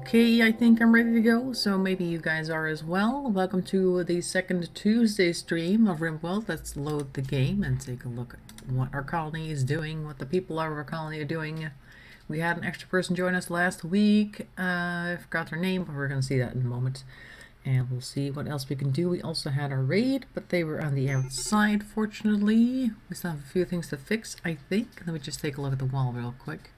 Okay, I think I'm ready to go, so maybe you guys are as well. Welcome to the second Tuesday stream of RimWorld. Let's load the game and take a look at what our colony is doing, what the people of our colony are doing. We had an extra person join us last week. I forgot their name, but we're going to see that in a moment. And we'll see what else we can do. We also had a raid, but they were on the outside, fortunately. We still have a few things to fix, I think. Let me just take a look at the wall real quick.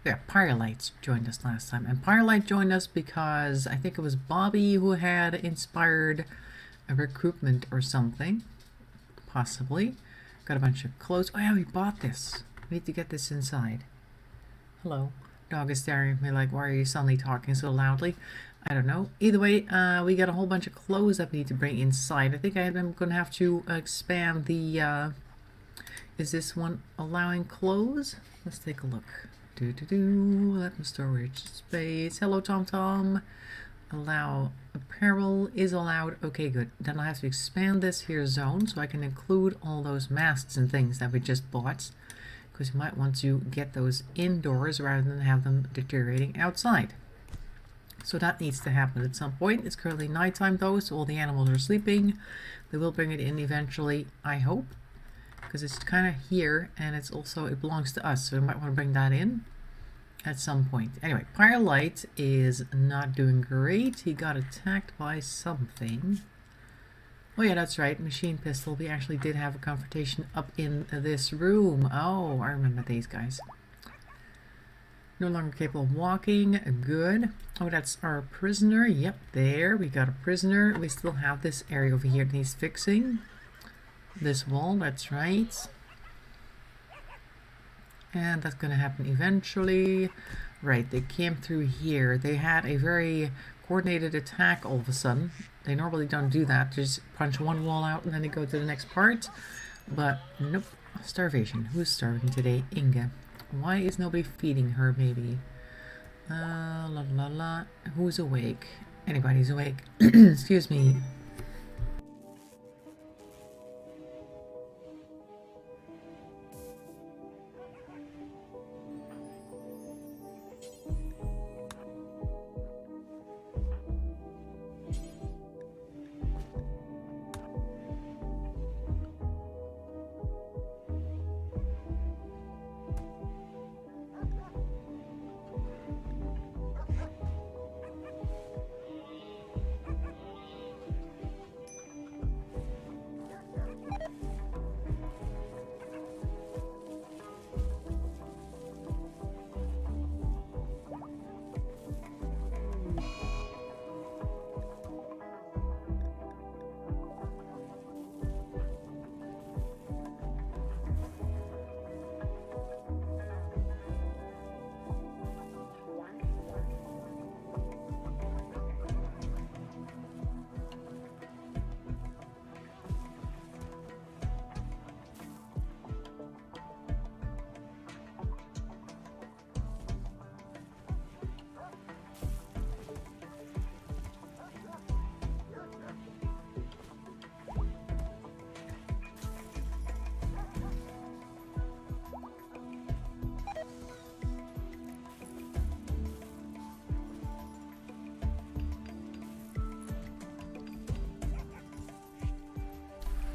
Yeah, Pyrelight joined us last time. And Pyrelight joined us because I think it was Bobby who had inspired a recruitment or something. Possibly. Got a bunch of clothes. Oh yeah, we bought this. We need to get this inside. Hello. Dog is staring at me like, why are you suddenly talking so loudly? I don't know. Either way, we got a whole bunch of clothes that we need to bring inside. I think I'm going to have to expand the... is this one allowing clothes? Let's take a look. Let me storage space. Hello, TomTom. Allow apparel is allowed. Okay, good. Then I have to expand this here zone so I can include all those masks and things that we just bought. Because you might want to get those indoors rather than have them deteriorating outside. So that needs to happen at some point. It's currently nighttime though, so all the animals are sleeping. They will bring it in eventually, I hope. Because it's kind of here, and it's also, it belongs to us, so we might want to bring that in at some point. Anyway, Firelight is not doing great. He got attacked by something. Oh yeah, that's right, machine pistol. We actually did have a confrontation up in this room. Oh, I remember these guys. No longer capable of walking. Good. Oh, that's our prisoner. Yep, there. We got a prisoner. We still have this area over here that needs fixing. This wall, that's right. And that's going to happen eventually. Right, they came through here. They had a very coordinated attack all of a sudden. They normally don't do that. Just punch one wall out and then they go to the next part. But nope. Starvation. Who's starving today? Inga. Why is nobody feeding her, maybe? La la la. Who's awake? Anybody's awake. Excuse me.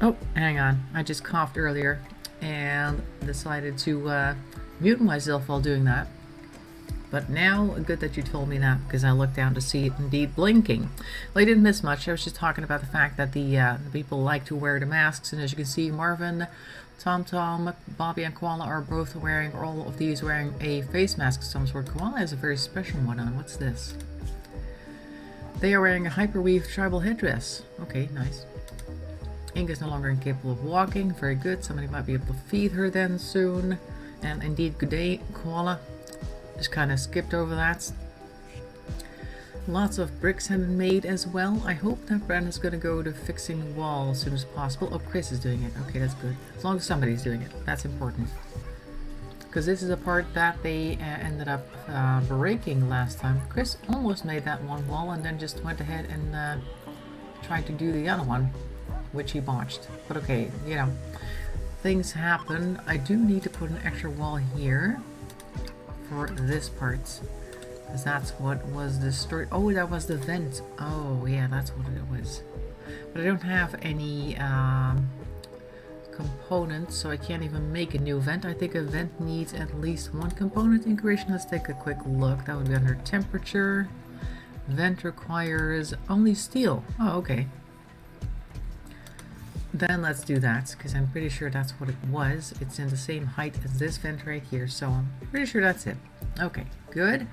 Oh, hang on. I just coughed earlier and decided to mute myself while doing that. But now, good that you told me that, because I looked down to see it indeed blinking. Well, I didn't miss much. I was just talking about the fact that the people like to wear the masks, and as you can see, Marvin, TomTom, Bobby, and Koala are both wearing, or all of these wearing a face mask of some sort. Koala has a very special one on. What's this? They are wearing a hyperweave tribal headdress. Okay, nice. Inga's no longer incapable of walking. Very good. Somebody might be able to feed her then soon. And indeed, good day, Koala. Just kind of skipped over that. Lots of bricks have been made as well. I hope that Brand is going to go to fixing the wall as soon as possible. Oh, Chris is doing it. Okay, that's good. As long as somebody's doing it. That's important. Because this is a part that they ended up breaking last time. Chris almost made that one wall and then just went ahead and tried to do the other one, which he botched. But okay, you know, things happen. I do need to put an extra wall here for this part. Because that's what was destroyed. Oh, that was the vent. Oh, yeah, that's what it was. But I don't have any components, so I can't even make a new vent. I think a vent needs at least one component integration. Let's take a quick look. That would be under temperature. Vent requires only steel. Oh, okay. Then let's do that, because I'm pretty sure that's what it was. It's in the same height as this vent right here, so I'm pretty sure that's it. Okay, good.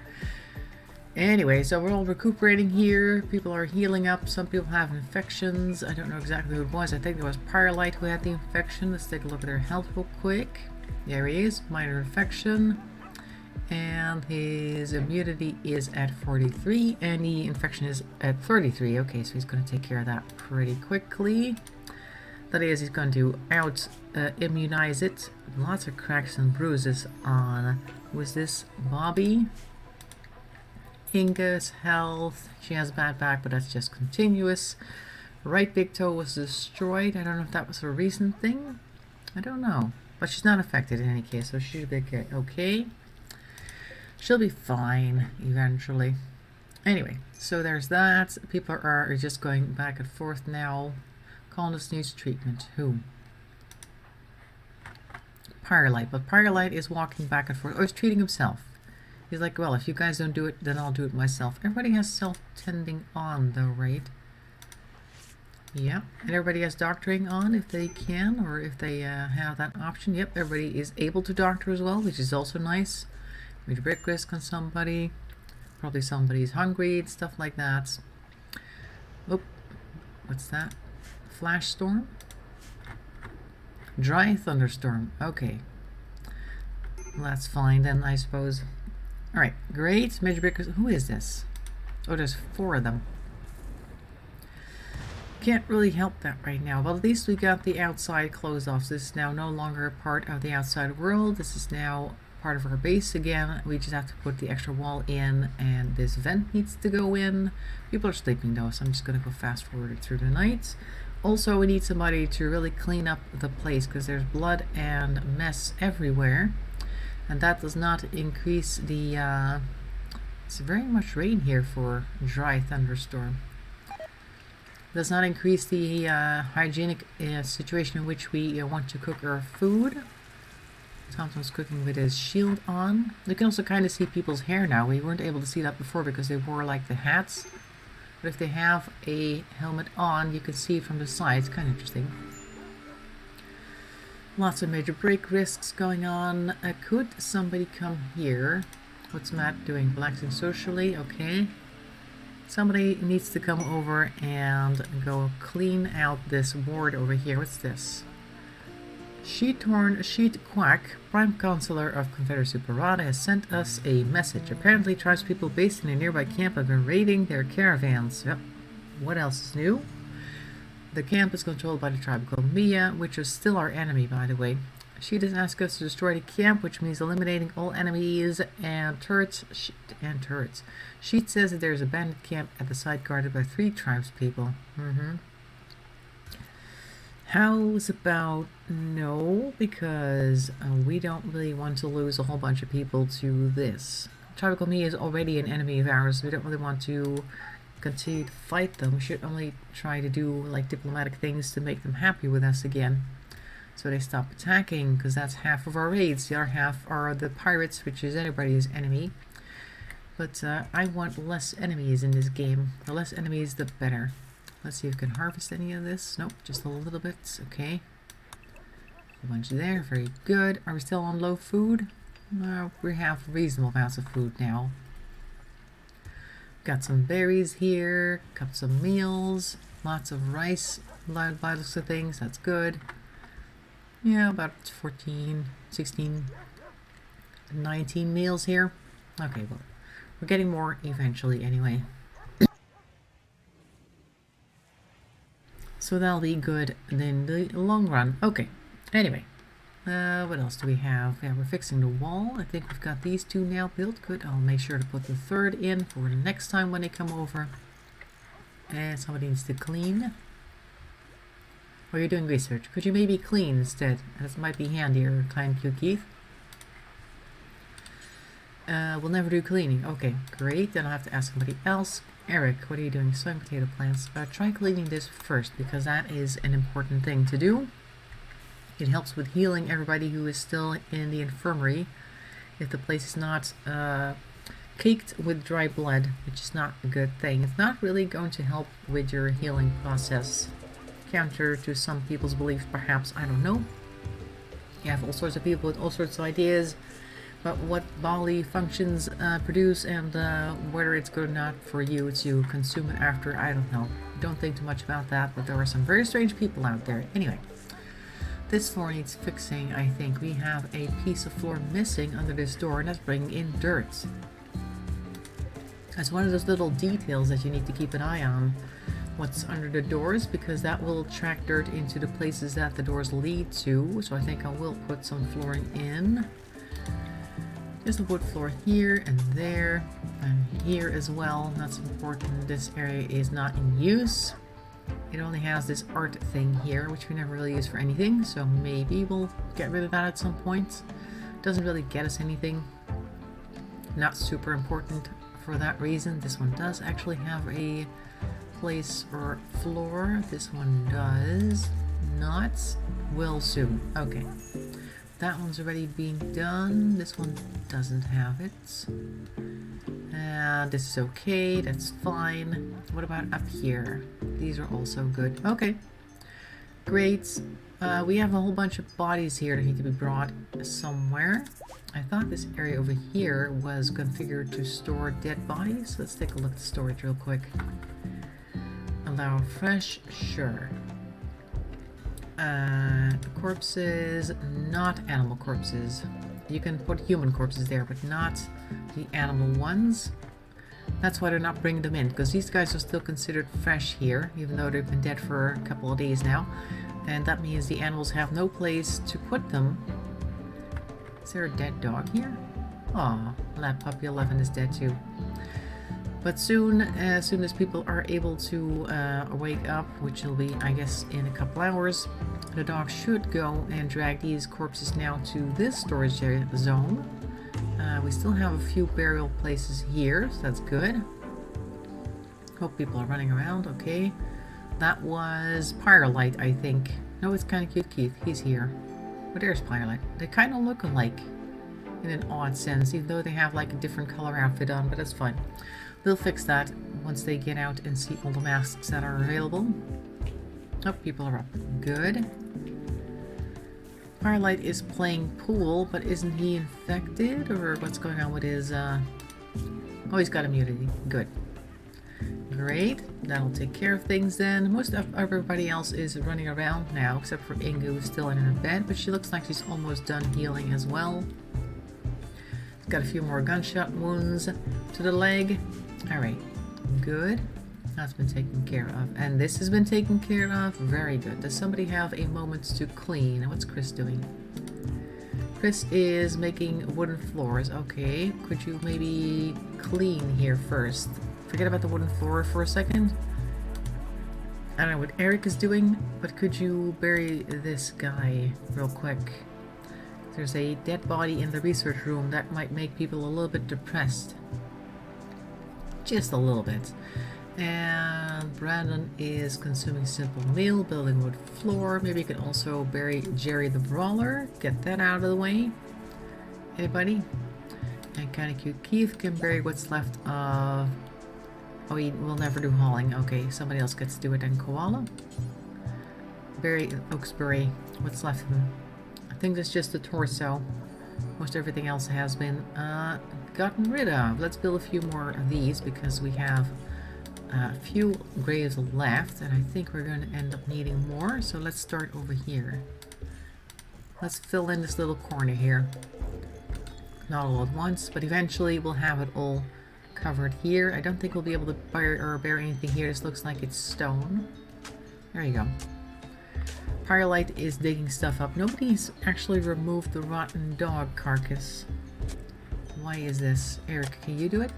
Anyway, so we're all recuperating here. People are healing up. Some people have infections. I don't know exactly who it was. I think it was Pyrolite who had the infection. Let's take a look at her health real quick. There he is. Minor infection. And his immunity is at 43. And the infection is at 33. Okay, so he's going to take care of that pretty quickly. That is, he's going to immunize it. Lots of cracks and bruises on... Who is this? Bobby? Inga's health. She has a bad back, but that's just continuous. Right big toe was destroyed. I don't know if that was a recent thing. I don't know. But she's not affected in any case, so she should be okay. She'll be fine eventually. Anyway, so there's that. People are just going back and forth now. Colonist needs treatment. Who? Pyrolite. But Pyrolite is walking back and forth. Oh, he's treating himself. He's like, well, if you guys don't do it, then I'll do it myself. Everybody has self-tending on, though, right? Yeah. And everybody has doctoring on if they can, or if they have that option. Yep, everybody is able to doctor as well, which is also nice. Major break risk on somebody. Probably somebody's hungry and stuff like that. Oh, what's that? Flash storm? Dry thunderstorm. Okay. Well, that's fine then, I suppose. Alright, great. Major breakers. Who is this? Oh, there's 4 of them. Can't really help that right now. Well, at least we got the outside closed off. So this is now no longer a part of the outside world. This is now part of our base again. We just have to put the extra wall in, and this vent needs to go in. People are sleeping though, so I'm just going to go fast forward through the night. Also, we need somebody to really clean up the place, because there's blood and mess everywhere. And that does not increase the, it's very much rain here for dry thunderstorm. Does not increase the hygienic situation in which we want to cook our food. Thompson's cooking with his shield on. You can also kind of see people's hair now. We weren't able to see that before because they wore like the hats. But if they have a helmet on, you can see it from the side. It's kind of interesting. Lots of major break risks going on. Could somebody come here? What's Matt doing? Relaxing socially? Okay. Somebody needs to come over and go clean out this ward over here. What's this? Sheet Quack, Prime Counselor of Confederacy Parada, has sent us a message. Apparently, tribespeople based in a nearby camp have been raiding their caravans. Yep. What else is new? The camp is controlled by the tribe called Mia, which is still our enemy, by the way. She has asked us to destroy the camp, which means eliminating all enemies and turrets. Sheet says that there is a bandit camp at the site guarded by 3 tribespeople. How's about no? Because we don't really want to lose a whole bunch of people to this. Tribal Mia is already an enemy of ours. We don't really want to continue to fight them. We should only try to do like diplomatic things to make them happy with us again, so they stop attacking, because that's half of our raids. The other half are the pirates, which is anybody's enemy. But I want less enemies in this game. The less enemies, the better. Let's see if we can harvest any of this. Nope, just a little bit. Okay. A bunch there. Very good. Are we still on low food? No, we have reasonable amounts of food now. Got some berries here. Got some meals. Lots of rice. Vitals of things. That's good. Yeah, about 14, 16, 19 meals here. Okay, well, we're getting more eventually anyway. So that'll be good in the long run. Okay, anyway. What else do we have? Yeah, we're fixing the wall. I think we've got these 2 now built. Good. I'll make sure to put the 3rd in for the next time when they come over. And somebody needs to clean. Or you're doing research. Could you maybe clean instead? That might be handier. Thank you, Keith. We'll never do cleaning. Okay, great. Then I'll have to ask somebody else. Eric, what are you doing? Sowing potato plants. Try cleaning this first because that is an important thing to do. It helps with healing everybody who is still in the infirmary if the place is not caked with dry blood, which is not a good thing. It's not really going to help with your healing process. Counter to some people's beliefs, perhaps. I don't know. You have all sorts of people with all sorts of ideas about what bodily functions produce and whether it's good or not for you to consume it after. I don't know. Don't think too much about that, but there are some very strange people out there. Anyway, this floor needs fixing, I think. We have a piece of floor missing under this door, and that's bringing in dirt. That's one of those little details that you need to keep an eye on. What's under the doors, because that will track dirt into the places that the doors lead to. So I think I will put some flooring in. There's a wood floor here and there and here as well. That's important. This area is not in use. It only has this art thing here, which we never really use for anything. So maybe we'll get rid of that at some point. Doesn't really get us anything. Not super important for that reason. This one does actually have a place or floor. This one does not. Will soon. Okay, that one's already being done. This one doesn't have it. This is okay. That's fine. What about up here? These are also good. Okay, great. We have a whole bunch of bodies here that need to be brought somewhere. I thought this area over here was configured to store dead bodies. Let's take a look at the storage real quick. Allow fresh, sure. Corpses, not animal corpses. You can put human corpses there, but not the animal ones. That's why they're not bringing them in, because these guys are still considered fresh here, even though they've been dead for a couple of days now. And that means the animals have no place to put them. Is there a dead dog here? Aw, Lab Puppy 11 is dead too. But soon, as soon as people are able to wake up, which will be, I guess, in a couple hours, the dog should go and drag these corpses now to this storage zone. We still have a few burial places here, so that's good. Hope people are running around, okay. That was Firelight, I think. No, it's kind of cute Keith, he's here. But there's Firelight. They kind of look alike in an odd sense, even though they have like a different color outfit on, but that's fine. They'll fix that once they get out and see all the masks that are available. Oh, people are up. Good. Firelight is playing pool, but isn't he infected? Or what's going on with his... Oh, he's got immunity. Good. Great. That'll take care of things then. Most of everybody else is running around now, except for Ingu, who's still in her bed, but she looks like she's almost done healing as well. She's got a few more gunshot wounds to the leg. Alright, good. That's been taken care of. And this has been taken care of. Very good. Does somebody have a moment to clean? What's Chris doing? Chris is making wooden floors. Okay, could you maybe clean here first? Forget about the wooden floor for a second. I don't know what Eric is doing, but could you bury this guy real quick? There's a dead body in the research room that might make people a little bit depressed. Just a little bit. And Brandon is consuming simple meal, building wood floor. Maybe you can also bury Jerry the Brawler. Get that out of the way. Anybody? And kind of cute Keith can bury what's left of... Oh, he will never do hauling. Okay, somebody else gets to do it. And Koala. Bury Oaksbury. What's left of him? I think that's just the torso. Most everything else has been gotten rid of. Let's build a few more of these because we have a few graves left, and I think we're going to end up needing more. So let's start over here. Let's fill in this little corner here. Not all at once, but eventually we'll have it all covered here. I don't think we'll be able to bury anything here. This looks like it's stone. There you go. Firelight is digging stuff up. Nobody's actually removed the rotten dog carcass. Why is this? Eric, can you do it?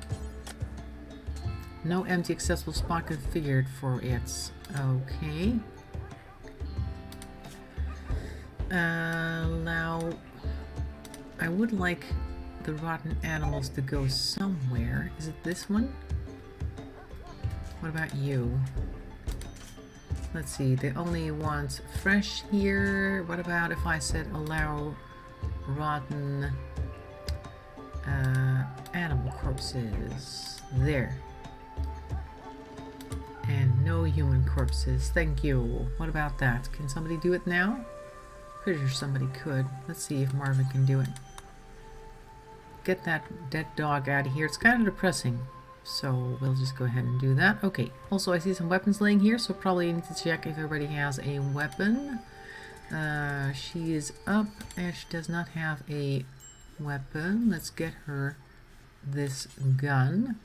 No empty accessible spot configured for it. Okay. Now, I would like the rotten animals to go somewhere. Is it this one? What about you? Let's see, they only want fresh here. What about if I said allow rotten animal corpses? There. And no human corpses. Thank you. What about that? Can somebody do it now? Pretty sure somebody could. Let's see if Marvin can do it. Get that dead dog out of here. It's kind of depressing. So we'll just go ahead and do that. Okay. Also, I see some weapons laying here, so probably need to check if everybody has a weapon. She is up and she does not have a weapon. Let's get her this gun.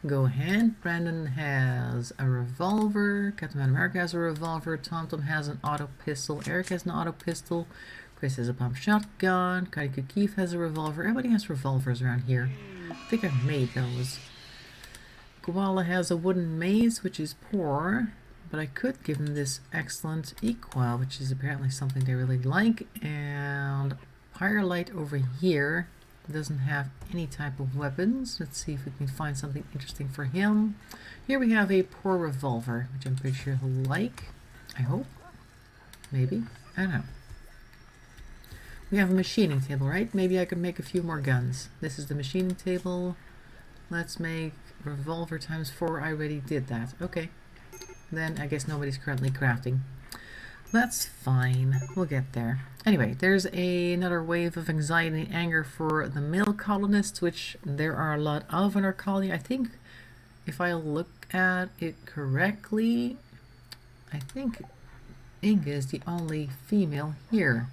Go ahead. Brandon has a revolver. Captain America has a revolver. TomTom has an auto pistol. Eric has an auto pistol. Chris has a pump shotgun. Kaika Keith has a revolver. Everybody has revolvers around here. I think I've made those. Koala has a wooden mace, which is poor. But I could give him this excellent equal, which is apparently something they really like. And Firelight over here doesn't have any type of weapons. Let's see if we can find something interesting for him. Here we have a poor revolver, which I'm pretty sure he'll like. I hope. Maybe. I don't know. We have a machining table, right? Maybe I could make a few more guns. This is the machining table. Let's make revolver times 4. I already did that. Okay. Then I guess nobody's currently crafting. That's fine. We'll get there. Anyway, there's another wave of anxiety and anger for the male colonists, which there are a lot of in our colony. I think if I look at it correctly, I think Inga is the only female here.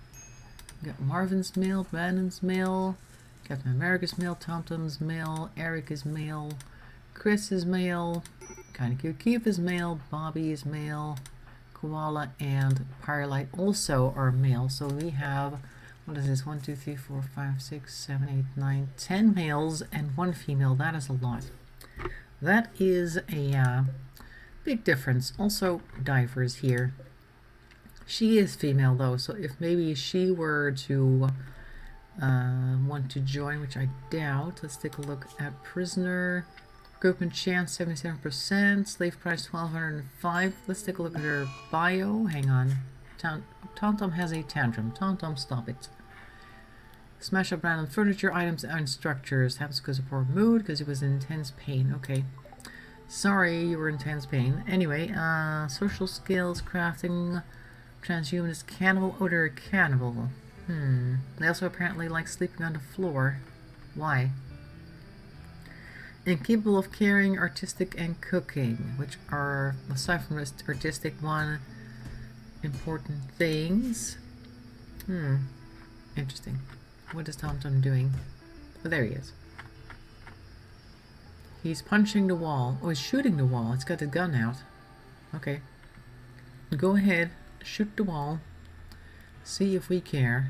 We got Marvin's male, Brandon's male, Captain America's male, TomTom's male, Eric is male, Chris is male, Kinda Keith is male, Bobby is male, Koala and Firelight also are male. So we have, what is this, 1, 2, 3, 4, 5, 6, 7, 8, 9, 10 males and 1 female. That is a lot. That is a big difference. Also, Diver's here. She is female though, so if maybe she were to want to join, which I doubt. Let's take a look at prisoner. Recruitment chance 77%, slave price 1205. Let's take a look at her bio. Hang on. TomTom has a tantrum. TomTom, stop it. Smash up random furniture, items, and structures. Happens because of poor mood, because he was in intense pain. Okay. Sorry, you were in intense pain. Anyway, social skills, crafting, transhumanist, cannibal, odor, cannibal. They also apparently like sleeping on the floor. Why? Incapable of caring, artistic, and cooking, which are, aside from this artistic one, important things. Interesting. What is TomTom doing? Oh, there he is. He's punching the wall. Oh, he's shooting the wall. It's got the gun out. Okay. Go ahead. Shoot the wall. See if we care.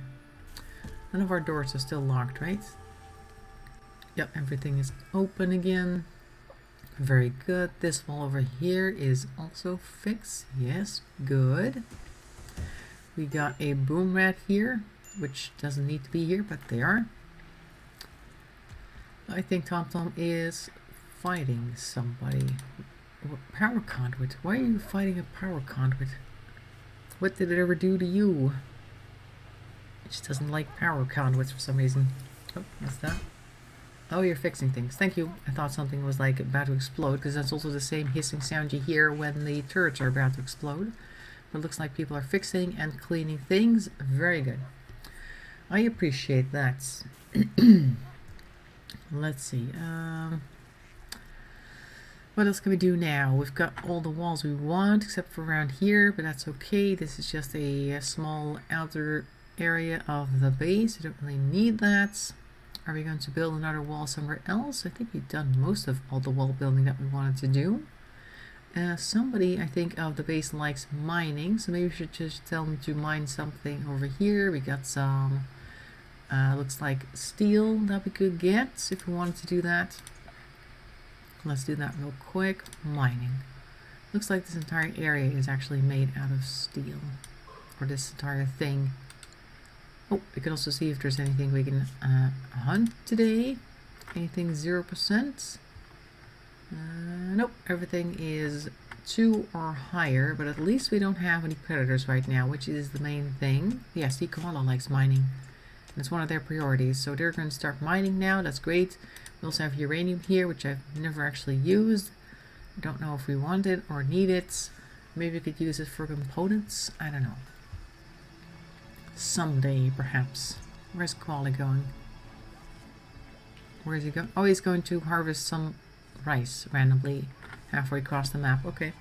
None of our doors are still locked, right? Yep, everything is open again. Very good. This wall over here is also fixed. Yes, good. We got a boom rat here, which doesn't need to be here, but they are. I think TomTom is fighting somebody. Power conduit. Why are you fighting a power conduit? What did it ever do to you? It just doesn't like power conduits for some reason. Oh, what's that? Oh, you're fixing things. Thank you. I thought something was like about to explode, because that's also the same hissing sound you hear when the turrets are about to explode. But it looks like people are fixing and cleaning things. Very good. I appreciate that. Let's see. What else can we do now? We've got all the walls we want, except for around here, but that's okay. This is just a small outer area of the base. You don't really need that. Are we going to build another wall somewhere else? I think we've done most of all the wall building that we wanted to do. Somebody, I think, of the base likes mining, so maybe we should just tell them to mine something over here. We got some, looks like steel that we could get if we wanted to do that. Let's do that real quick. Mining. Looks like this entire area is actually made out of steel. Or this entire thing. Oh, we can also see if there's anything we can hunt today. Anything 0%? Nope, everything is 2 or higher, but at least we don't have any predators right now, which is the main thing. Yeah, see, koala likes mining. It's one of their priorities, so they're going to start mining now. That's great. We also have uranium here, which I've never actually used. I don't know if we want it or need it. Maybe we could use it for components. I don't know. Someday, perhaps. Where's Koala going? Where is he going? Oh, he's going to harvest some rice randomly halfway across the map. Okay.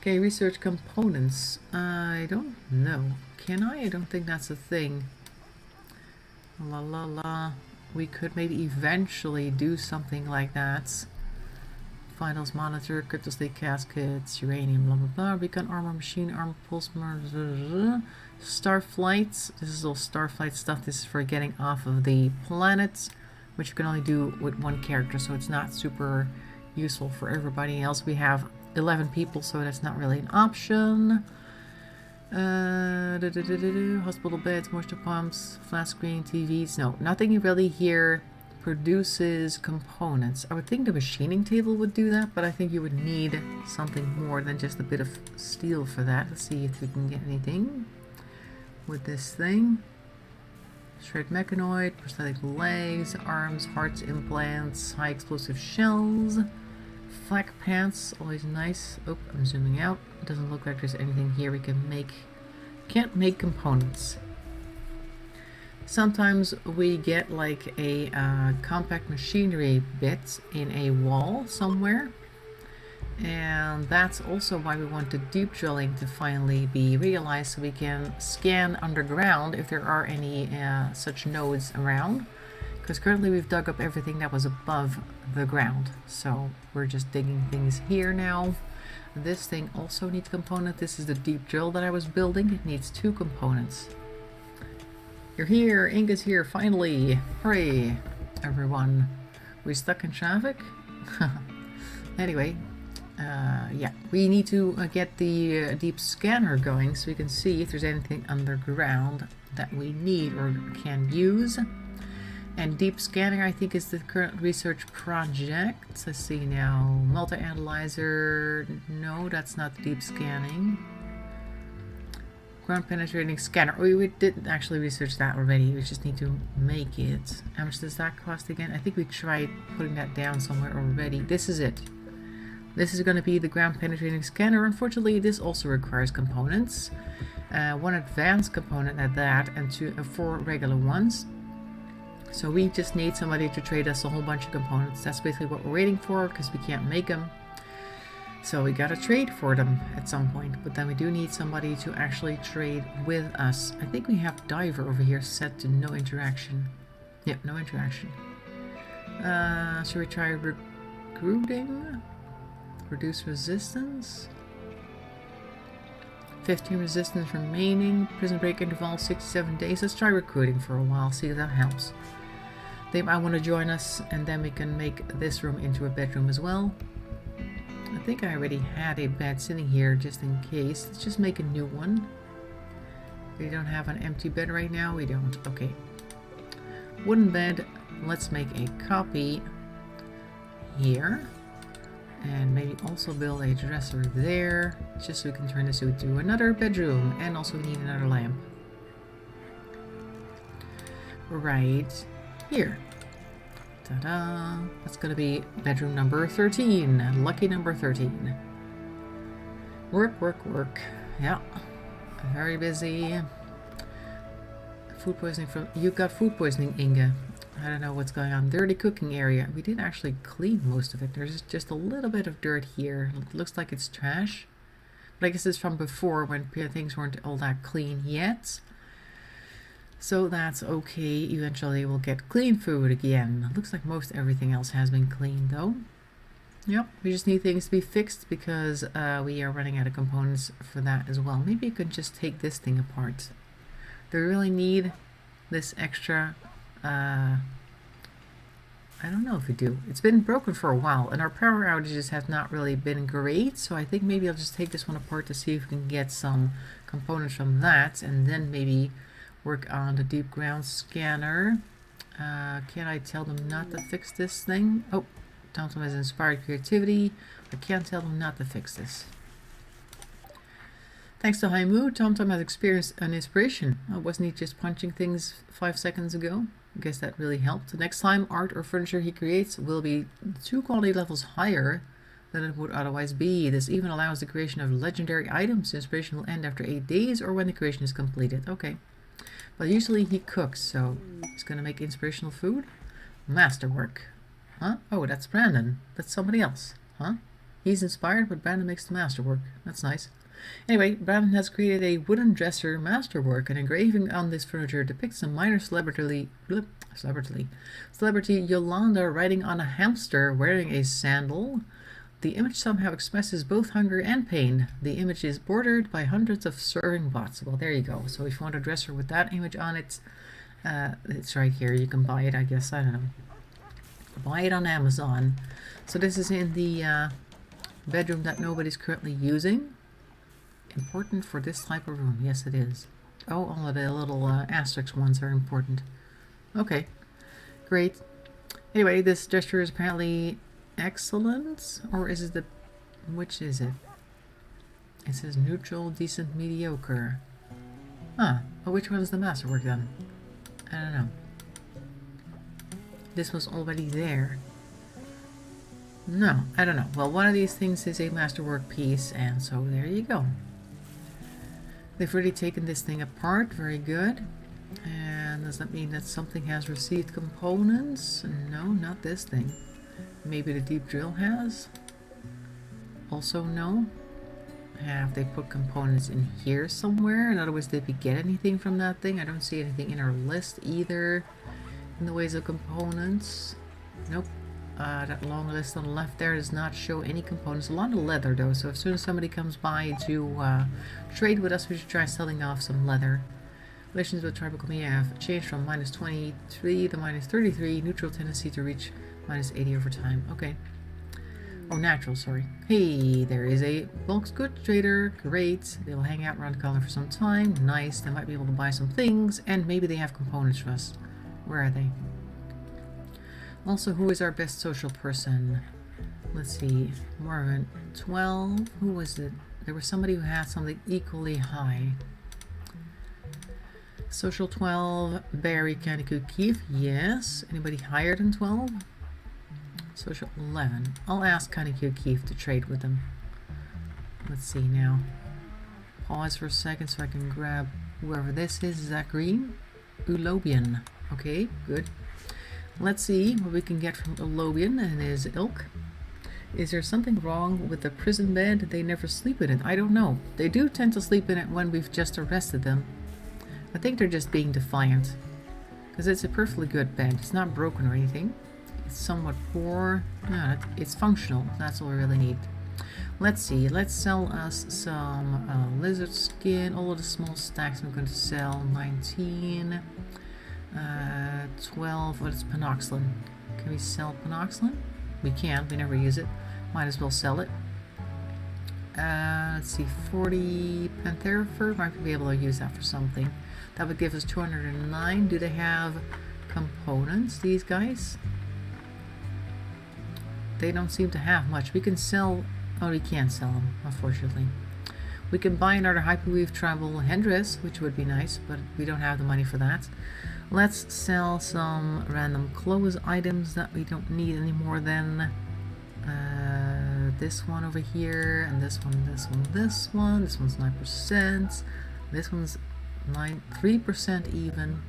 Okay, research components. I don't know. Can I? I don't think that's a thing. La la la. We could maybe eventually do something like that. Finals monitor, crypto stake caskets, uranium, blah blah blah. Recon armor, machine armor, pulse armor, starflights. This is all starflight stuff. This is for getting off of the planets, which you can only do with one character, so it's not super useful for everybody else. We have 11 people, so that's not really an option. Hospital beds, moisture pumps, flat screen, TVs. No, nothing really here produces components. I would think the machining table would do that, but I think you would need something more than just a bit of steel for that. Let's see if we can get anything with this thing. Shred mechanoid, prosthetic legs, arms, hearts, implants, high explosive shells, flak pants, always nice. Oh, I'm zooming out. It doesn't look like there's anything here we can make. Can't make components. Sometimes we get like a compact machinery bit in a wall somewhere, and that's also why we want the deep drilling to finally be realized, so we can scan underground if there are any such nodes around, because currently we've dug up everything that was above the ground, so we're just digging things here now. This thing also needs component. This is the deep drill that I was building. It needs 2 components. You're here, Inga's here, finally! Hooray, everyone. We stuck in traffic? Anyway, yeah, we need to get the deep scanner going so we can see if there's anything underground that we need or can use. And deep scanning, I think, is the current research project. Let's see now. Multi-analyzer. No, that's not deep scanning. Ground penetrating scanner. Oh, we did actually research that already. We just need to make it. How much does that cost again? I think we tried putting that down somewhere already. This is it. This is going to be the ground penetrating scanner. Unfortunately, this also requires components. 1 advanced component at that, and 4 regular ones. So we just need somebody to trade us a whole bunch of components. That's basically what we're waiting for, because we can't make them. So we gotta trade for them at some point. But then we do need somebody to actually trade with us. I think we have diver over here set to no interaction. Yep, no interaction. Should we try recruiting? Reduce resistance? 15 resistance remaining. Prison break interval 67 days. Let's try recruiting for a while, see if that helps. They might want to join us, and then we can make this room into a bedroom as well. I think I already had a bed sitting here just in case. Let's just make a new one. We don't have an empty bed right now. We don't. Okay. Wooden bed. Let's make a copy here. And maybe also build a dresser there, just so we can turn this into another bedroom. And also we need another lamp. Right here. Ta-da! That's gonna be bedroom number 13. Lucky number 13. Work, work, work. Yeah. Very busy. Food poisoning from... You got food poisoning, Inga. I don't know what's going on. Dirty cooking area. We did actually clean most of it. There's just a little bit of dirt here. It looks like it's trash. But I guess it's from before when things weren't all that clean yet. So that's okay. Eventually we'll get clean food again. Looks like most everything else has been cleaned though. Yep, we just need things to be fixed because we are running out of components for that as well. Maybe you could just take this thing apart. Do we really need this extra... I don't know if we do. It's been broken for a while and our power outages have not really been great, so I think maybe I'll just take this one apart to see if we can get some components from that, and then maybe work on the deep ground scanner. Can I tell them not to fix this thing? Oh, TomTom has inspired creativity. I can't tell them not to fix this. Thanks to high mood, TomTom has experienced an inspiration. Oh, wasn't he just punching things 5 seconds ago? I guess that really helped. The next time art or furniture he creates will be 2 quality levels higher than it would otherwise be. This even allows the creation of legendary items. Inspiration will end after 8 days or when the creation is completed. Okay. But usually he cooks, so he's gonna make inspirational food. Masterwork. Huh? Oh, that's Brandon. That's somebody else. Huh? He's inspired, but Brandon makes the masterwork. That's nice. Anyway, Brandon has created a wooden dresser masterwork. An engraving on this furniture depicts a minor celebrity Yolanda riding on a hamster wearing a sandal. The image somehow expresses both hunger and pain. The image is bordered by hundreds of serving bots. Well, there you go. So if you want a dresser with that image on it, it's right here. You can buy it, I guess. I don't know. Buy it on Amazon. So this is in the bedroom that nobody's currently using. Important for this type of room. Yes, it is. Oh, all of the little asterisk ones are important. Okay, great. Anyway, this gesture is apparently excellent, or is it the... which is it? It says neutral, decent, mediocre. Huh. Well, which one is the masterwork then? I don't know. This was already there. No, I don't know. Well, one of these things is a masterwork piece, and so there you go. They've already taken this thing apart. Very good. And does that mean that something has received components? No, not this thing. Maybe the deep drill has? Also no. Have they put components in here somewhere? In other words, did we get anything from that thing? I don't see anything in our list either in the ways of components. Nope. That long list on the left there does not show any components. A lot of leather though, so as soon as somebody comes by to trade with us, we should try selling off some leather. Relations with tribal community have changed from -23 to -33. Neutral tendency to reach -80 over time. Okay. Oh, natural, sorry. Hey, there is a bulk goods trader. Great. They will hang out around the corner for some time. Nice. They might be able to buy some things, and maybe they have components for us. Where are they? Also, who is our best social person? Let's see. Marvin, 12. Who was it? There was somebody who had something equally high. Social 12. Barry Kaneko Keith. Yes. Anybody higher than 12? Social 11. I'll ask Kaneko Keith to trade with them. Let's see now. Pause for a second so I can grab whoever this is. Is that green? Ulobian. Okay, good. Let's see what we can get from Ulobian and his ilk. Is there something wrong with the prison bed? They never sleep in it. I don't know. They do tend to sleep in it when we've just arrested them. I think they're just being defiant. Because it's a perfectly good bed. It's not broken or anything. It's somewhat poor. No, it's functional. That's all we really need. Let's see. Let's sell us some lizard skin. All of the small stacks I'm going to sell. 19. 12. What is panoxylin? Can we sell panoxylin? We can. We never use it. Might as well sell it. Let's see. 40 panthera fur. Might be able to use that for something. That would give us 209. Do they have components, these guys? They don't seem to have much. We can sell... Oh, we can't sell them, unfortunately. We can buy another hyperweave tribal headdress, which would be nice, but we don't have the money for that. Let's sell some random clothes items that we don't need any more than this one over here, and this one, this one, this one. This one's 9%. This one's 3% even.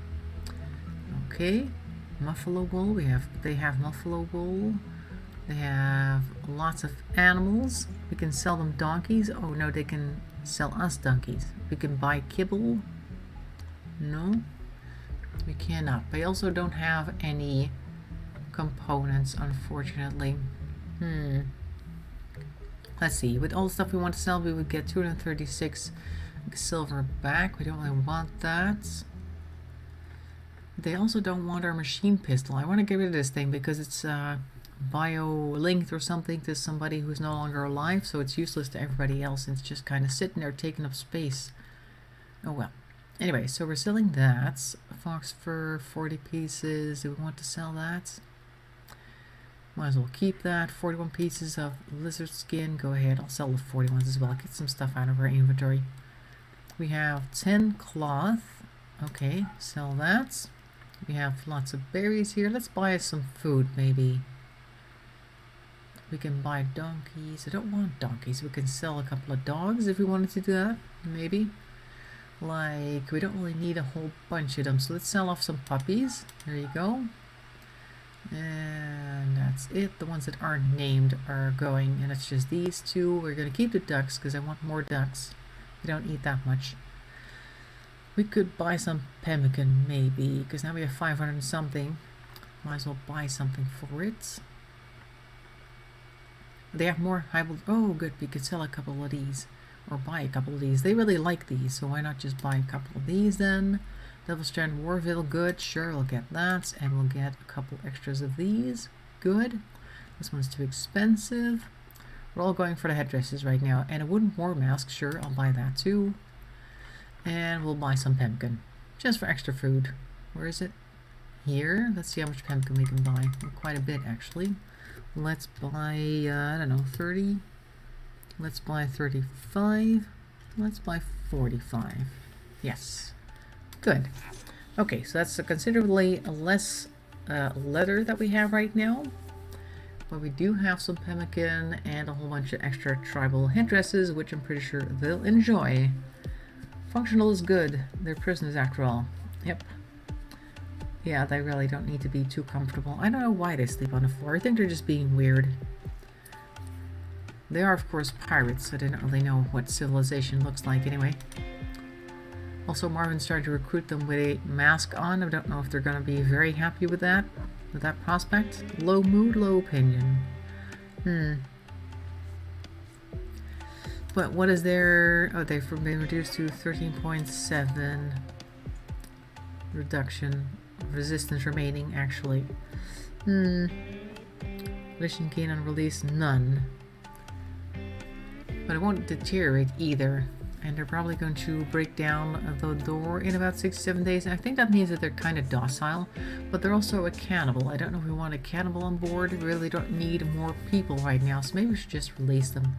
Okay, buffalo wool. They have buffalo wool. They have lots of animals. We can sell them donkeys. Oh no, they can sell us donkeys. We can buy kibble. No, we cannot. They also don't have any components, unfortunately. Let's see. With all the stuff we want to sell, we would get 236 silver back. We don't really want that. They also don't want our machine pistol. I want to get rid of this thing because it's bio-linked or something to somebody who's no longer alive, so it's useless to everybody else, and it's just kind of sitting there taking up space. Oh well. Anyway, so we're selling that. Fox fur, 40 pieces. Do we want to sell that? Might as well keep that. 41 pieces of lizard skin. Go ahead, I'll sell the 41s as well. Get some stuff out of our inventory. We have 10 cloth. Okay, sell that. We have lots of berries here. Let's buy some food, maybe. We can buy donkeys. I don't want donkeys. We can sell a couple of dogs if we wanted to do that, maybe. Like, we don't really need a whole bunch of them, so let's sell off some puppies. There you go. And that's it. The ones that aren't named are going, and it's just these two. We're going to keep the ducks because I want more ducks. We don't eat that much. We could buy some pemmican, maybe, because now we have 500 and something. Might as well buy something for it. They have more hybrid. Oh, good. We could sell a couple of these. Or buy a couple of these. They really like these, so why not just buy a couple of these then? Devil Strand Warville, good. Sure, we'll get that. And we'll get a couple extras of these. Good. This one's too expensive. We're all going for the headdresses right now. And a wooden war mask, sure, I'll buy that too. And we'll buy some pemmican. Just for extra food. Where is it? Here. Let's see how much pemmican we can buy. Quite a bit, actually. Let's buy, I don't know, 30. Let's buy 35. Let's buy 45. Yes. Good. Okay, so that's considerably less leather that we have right now. But we do have some pemmican and a whole bunch of extra tribal headdresses, which I'm pretty sure they'll enjoy. Functional is good. They're prisoners after all. Yep. Yeah, they really don't need to be too comfortable. I don't know why they sleep on the floor. I think they're just being weird. They are, of course, pirates, so I didn't really know what civilization looks like anyway. Also, Marvin's trying to recruit them with a mask on. I don't know if they're going to be very happy with that prospect. Low mood, low opinion. But what is their... Oh, they've been reduced to 13.7 reduction. Resistance remaining, actually. Volition gain on release, none. But it won't deteriorate either. And they're probably going to break down the door in about 6-7 days. I think that means that they're kind of docile, but they're also a cannibal. I don't know if we want a cannibal on board. We really don't need more people right now, so maybe we should just release them.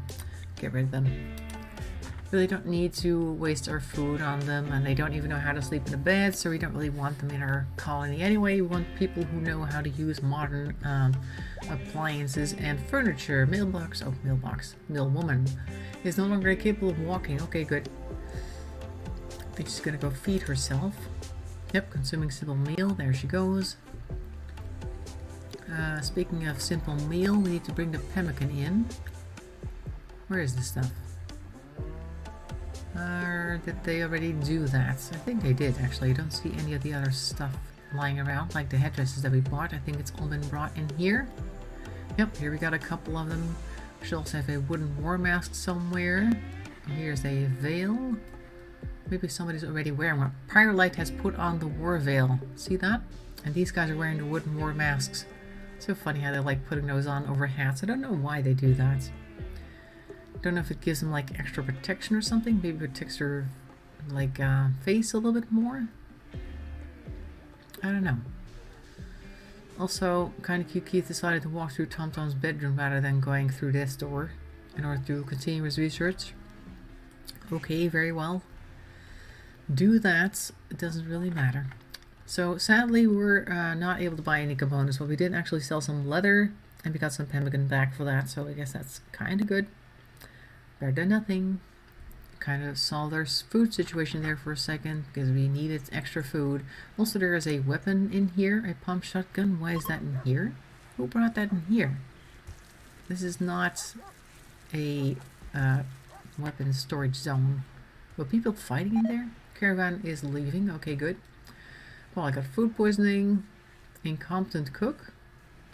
Get rid of them. Really don't need to waste our food on them, and they don't even know how to sleep in a bed, so we don't really want them in our colony anyway. We want people who know how to use modern appliances and furniture. Mailbox, oh, mailbox. Millwoman is no longer capable of walking. Okay, good. I think she's gonna go feed herself. Yep, consuming simple meal. There she goes. Speaking of simple meal, we need to bring the pemmican in. Where is this stuff? Did they already do that? I think they did, actually. I don't see any of the other stuff lying around, like the headdresses that we bought. I think it's all been brought in here. Yep, here we got a couple of them. We should also have a wooden war mask somewhere. Here's a veil. Maybe somebody's already wearing one. Firelight has put on the war veil. See that? And these guys are wearing the wooden war masks. So funny how they like putting those on over hats. I don't know why they do that. Don't know if it gives them like extra protection or something. Maybe it protects their like face a little bit more. I don't know. Also, kind of cute, Keith decided to walk through Tom Tom's bedroom rather than going through this door in order to continue his research. Okay, very well. Do that. It doesn't really matter. So sadly, we're not able to buy any components, but we did actually sell some leather, and we got some pemmican back for that. So I guess that's kind of good. Better than nothing. Kind of solved our food situation there for a second because we needed extra food. Also, there is a weapon in here, a pump shotgun. Why is that in here? Who brought that in here? This is not a weapon storage zone. Were people fighting in there? Caravan is leaving. Okay, good. Well, I got food poisoning. Incompetent cook.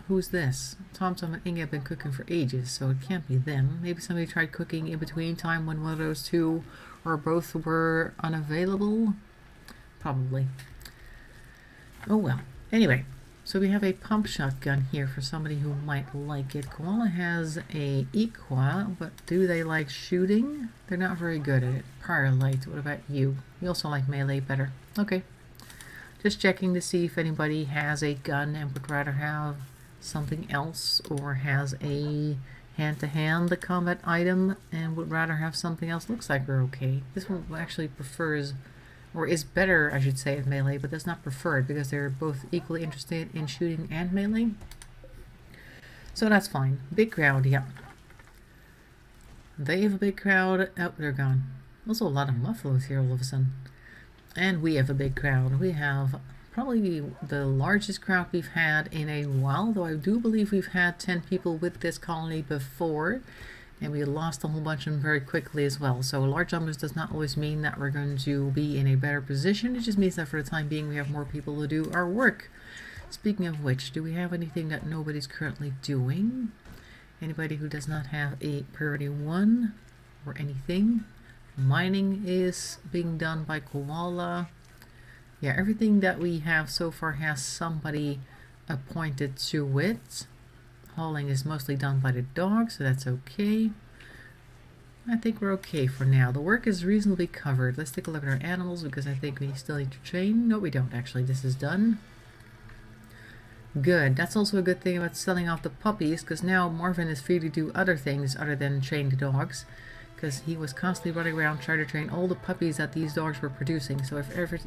Who's this? Tom and Inge have been cooking for ages, so it can't be them. Maybe somebody tried cooking in between time when one of those two or both were unavailable. Probably. Oh well. Anyway, So we have a pump shotgun here for somebody who might like it. Koala has a Equa, but do they like shooting? They're not very good at it. Paralight, what about you? You also like melee better. Okay. Just checking to see if anybody has a gun and would rather have something else, or has a hand-to-hand combat item and would rather have something else. Looks like we're okay. This one actually prefers, or is better, I should say, at melee, but that's not preferred because they're both equally interested in shooting and melee. So that's fine. Big crowd, yeah. They have a big crowd. Oh, they're gone. Also a lot of muffaloes here all of a sudden. And we have a big crowd. We have probably the largest crowd we've had in a while, though I do believe we've had 10 people with this colony before. And we lost a whole bunch of them very quickly as well. So large numbers does not always mean that we're going to be in a better position. It just means that for the time being we have more people to do our work. Speaking of which, do we have anything that nobody's currently doing? Anybody who does not have a priority 1 or anything? Mining is being done by Koala. Yeah, everything that we have so far has somebody appointed to it. Hauling is mostly done by the dog, so that's okay. I think we're okay for now. The work is reasonably covered. Let's take a look at our animals, because I think we still need to train. No, we don't actually. This is done. Good. That's also a good thing about selling off the puppies, because now Marvin is free to do other things other than train the dogs. Because he was constantly running around trying to train all the puppies that these dogs were producing. So if ever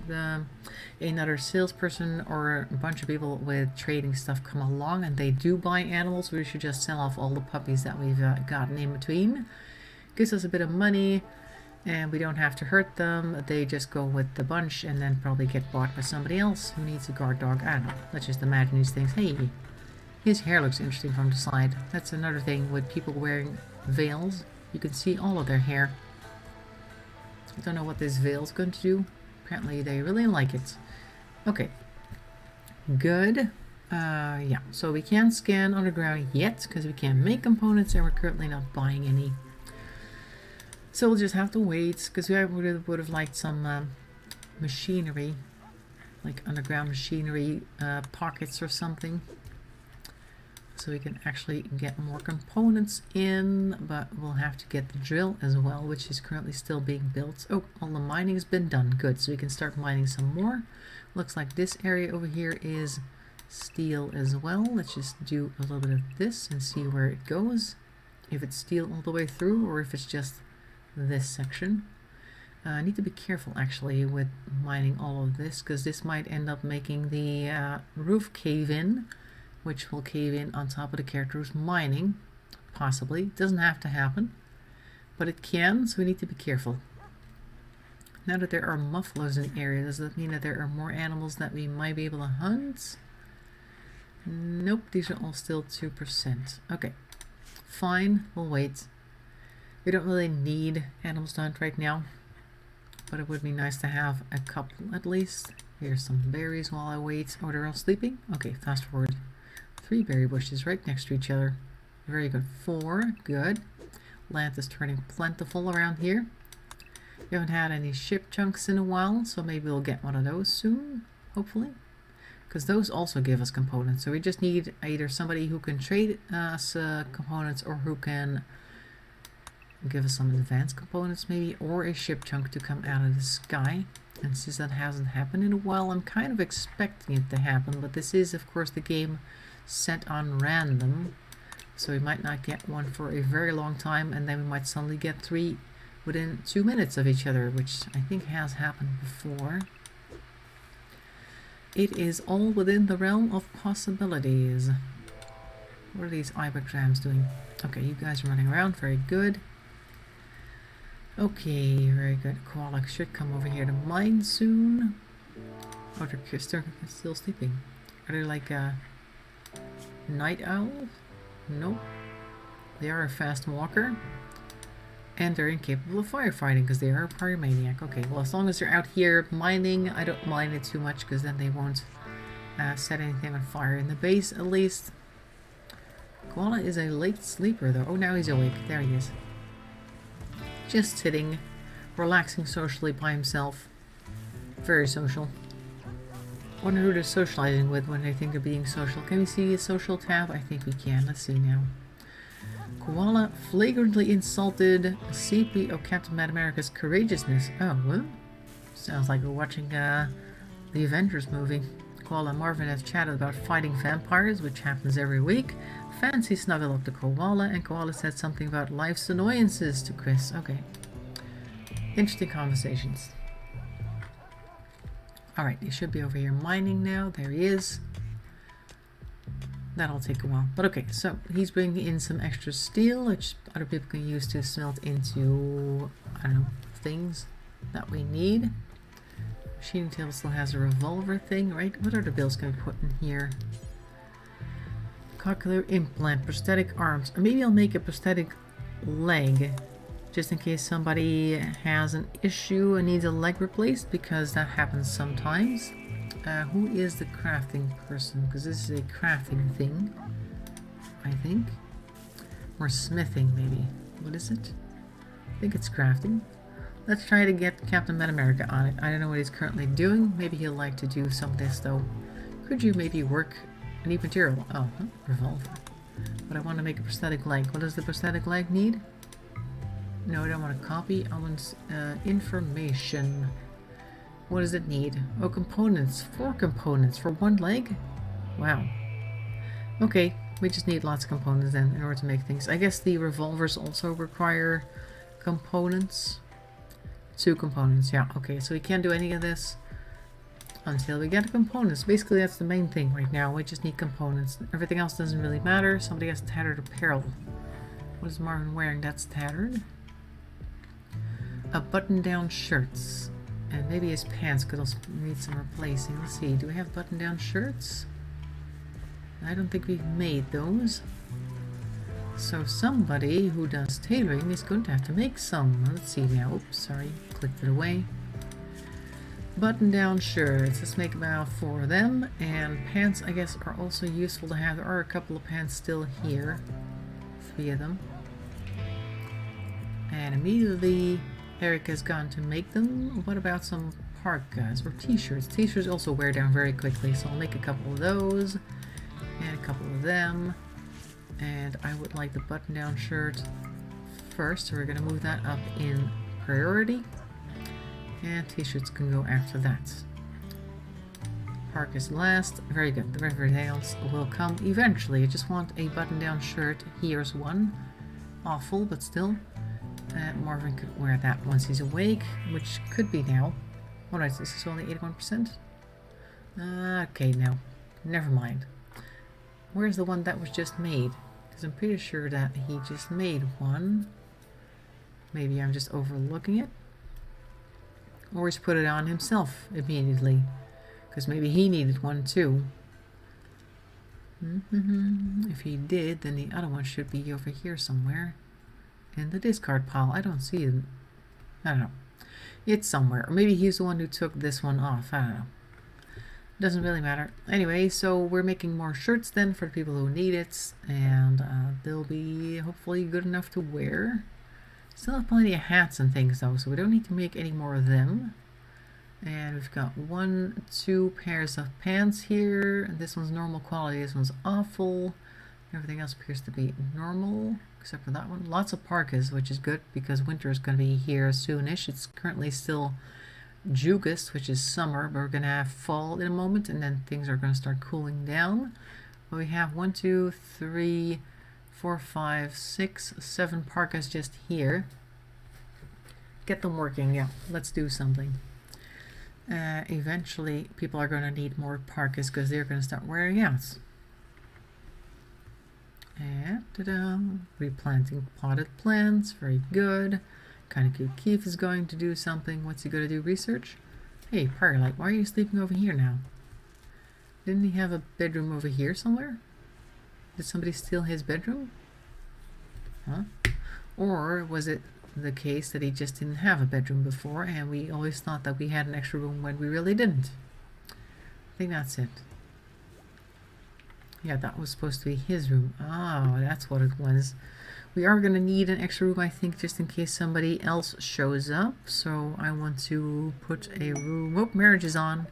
another salesperson or a bunch of people with trading stuff come along and they do buy animals, we should just sell off all the puppies that we've gotten in between. Gives us a bit of money and we don't have to hurt them. They just go with the bunch and then probably get bought by somebody else who needs a guard dog. I don't know. Let's just imagine these things. Hey, his hair looks interesting from the side. That's another thing with people wearing veils. You can see all of their hair. I don't know what this veil is going to do. Apparently they really like it. Okay. Good. Yeah, so we can't scan underground yet because we can't make components and we're currently not buying any. So we'll just have to wait, because we would have liked some machinery, like underground machinery pockets or something. So we can actually get more components in, but we'll have to get the drill as well, which is currently still being built. Oh, all the mining has been done. Good, so we can start mining some more. Looks like this area over here is steel as well. Let's just do a little bit of this and see where it goes. If it's steel all the way through or if it's just this section. I need to be careful actually with mining all of this, because this might end up making the roof cave in, which will cave in on top of the character who's mining. Possibly. It doesn't have to happen, but it can, so we need to be careful. Now that there are muffaloes in the area, does that mean that there are more animals that we might be able to hunt? Nope, these are all still 2%. Okay, fine, we'll wait. We don't really need animals to hunt right now, but it would be nice to have a couple at least. Here's some berries while I wait. Oh, they're all sleeping? Okay, fast forward. 3 berry bushes right next to each other. Very good. 4. Good. Land is turning plentiful around here. We haven't had any ship chunks in a while, so maybe we'll get one of those soon, hopefully. Because those also give us components. So we just need either somebody who can trade us components, or who can give us some advanced components maybe, or a ship chunk to come out of the sky. And since that hasn't happened in a while, I'm kind of expecting it to happen, but this is of course the game set on random, so we might not get one for a very long time, and then we might suddenly get 3 within 2 minutes of each other, which I think has happened before. It is all within the realm of possibilities. What are these ibex doing? Okay, you guys are running around. Very good. Okay, very good. Koala should come over here to mine soon. Oh, they're still sleeping. Are they like a night owl? Nope. They are a fast walker. And they're incapable of firefighting because they are a pyromaniac. Okay, well, as long as they're out here mining, I don't mind it too much, because then they won't set anything on fire in the base, at least. Koala is a late sleeper, though. Oh, now he's awake. There he is. Just sitting, relaxing socially by himself. Very social. Wonder who they're socializing with when they think of being social. Can we see a social tab? I think we can. Let's see now. Koala flagrantly insulted CPO Captain Mad America's courageousness. Oh, what? Sounds like we're watching the Avengers movie. Koala and Marvin have chatted about fighting vampires, which happens every week. Fancy snuggled up to Koala, and Koala said something about life's annoyances to Chris. Okay. Interesting conversations. Alright, he should be over here mining now. There he is. That'll take a while. But okay, so he's bringing in some extra steel, which other people can use to smelt into, I don't know, things that we need. Machining table still has a revolver thing, right? What other bills can we put in here? Cochlear implant, prosthetic arms. Or maybe I'll make a prosthetic leg, just in case somebody has an issue and needs a leg replaced, because that happens sometimes. Who is the crafting person? Because this is a crafting thing, I think. Or smithing, maybe. What is it? I think it's crafting. Let's try to get Captain Mad America on it. I don't know what he's currently doing. Maybe he'll like to do some of this, though. Could you maybe work? I need material. Oh, revolver. But I want to make a prosthetic leg. What does the prosthetic leg need? No, I don't want to copy. I want information. What does it need? Oh, components. 4 components for 1 leg? Wow. Okay, we just need lots of components then in order to make things. I guess the revolvers also require components. 2 components, yeah. Okay, so we can't do any of this until we get components. Basically, that's the main thing right now. We just need components. Everything else doesn't really matter. Somebody has tattered apparel. What is Marvin wearing? That's tattered. A button-down shirts. And maybe his pants could also need some replacing. Let's see, do we have button-down shirts? I don't think we've made those. So somebody who does tailoring is going to have to make some. Let's see now. Oops, sorry. Clicked it away. Button-down shirts. Let's make about 4 of them. And pants, I guess, are also useful to have. There are a couple of pants still here. 3 of them. And immediately Erica's gone to make them. What about some parkas or t-shirts? T-shirts also wear down very quickly, so I'll make a couple of those. And a couple of them. And I would like the button-down shirt first, so we're going to move that up in priority. And t-shirts can go after that. Parkas last. Very good. The Riverdales will come eventually. I just want a button-down shirt. Here's one. Awful, but still. Marvin could wear that once he's awake, which could be now. Alright, this is only 81%. Okay, now. Never mind. Where's the one that was just made? Because I'm pretty sure that he just made one. Maybe I'm just overlooking it. Or he's put it on himself immediately. Because maybe he needed one too. If he did, then the other one should be over here somewhere. In the discard pile. I don't see it. I don't know. It's somewhere. Or maybe he's the one who took this one off. I don't know. Doesn't really matter. Anyway, so we're making more shirts then for the people who need it. And they'll be hopefully good enough to wear. Still have plenty of hats and things though, so we don't need to make any more of them. And we've got 1, 2 pairs of pants here. And this one's normal quality. This one's awful. Everything else appears to be normal, except for that one. Lots of parkas, which is good because winter is going to be here soonish. It's currently still August, which is summer, but we're going to have fall in a moment, and then things are going to start cooling down. But we have 1, 2, 3, 4, 5, 6, 7 parkas just here. Get them working, yeah. Let's do something. Eventually, people are going to need more parkas because they're going to start wearing out. And ta-da! Replanting potted plants, very good. Kind of cute. Keith is going to do something. What's he going to do? Research? Hey, Firelight, why are you sleeping over here now? Didn't he have a bedroom over here somewhere? Did somebody steal his bedroom? Huh? Or was it the case that he just didn't have a bedroom before and we always thought that we had an extra room when we really didn't? I think that's it. Yeah, that was supposed to be his room. Oh, that's what it was. We are going to need an extra room, I think, just in case somebody else shows up. So I want to put a room... Oh, marriage is on.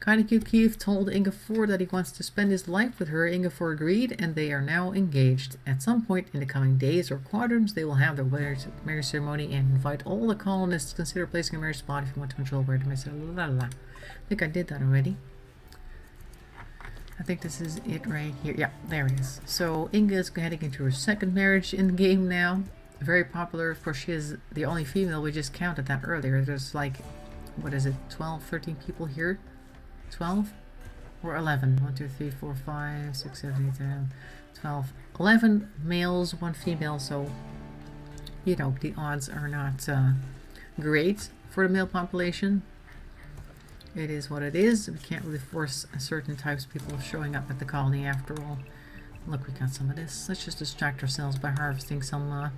Kinda Cute Keith told Ingefor that he wants to spend his life with her. Ingefor agreed, and they are now engaged. At some point in the coming days or quarters, they will have their marriage ceremony and invite all the colonists to consider placing a marriage spot if you want to control where to marry. I think I did that already. I think this is it right here. Yeah, there it is. So Inga is heading into her second marriage in the game now. Very popular. Of course, she is the only female. We just counted that earlier. There's like, what is it, 12, 13 people here? 12 or 11? 1, 2, 3, 4, 5, 6, 7, 8, 10, 12. 11 males, 1 female, so you know the odds are not great for the male population. It is what it is. We can't really force certain types of people showing up at the colony after all. Look, we got some of this. Let's just distract ourselves by harvesting some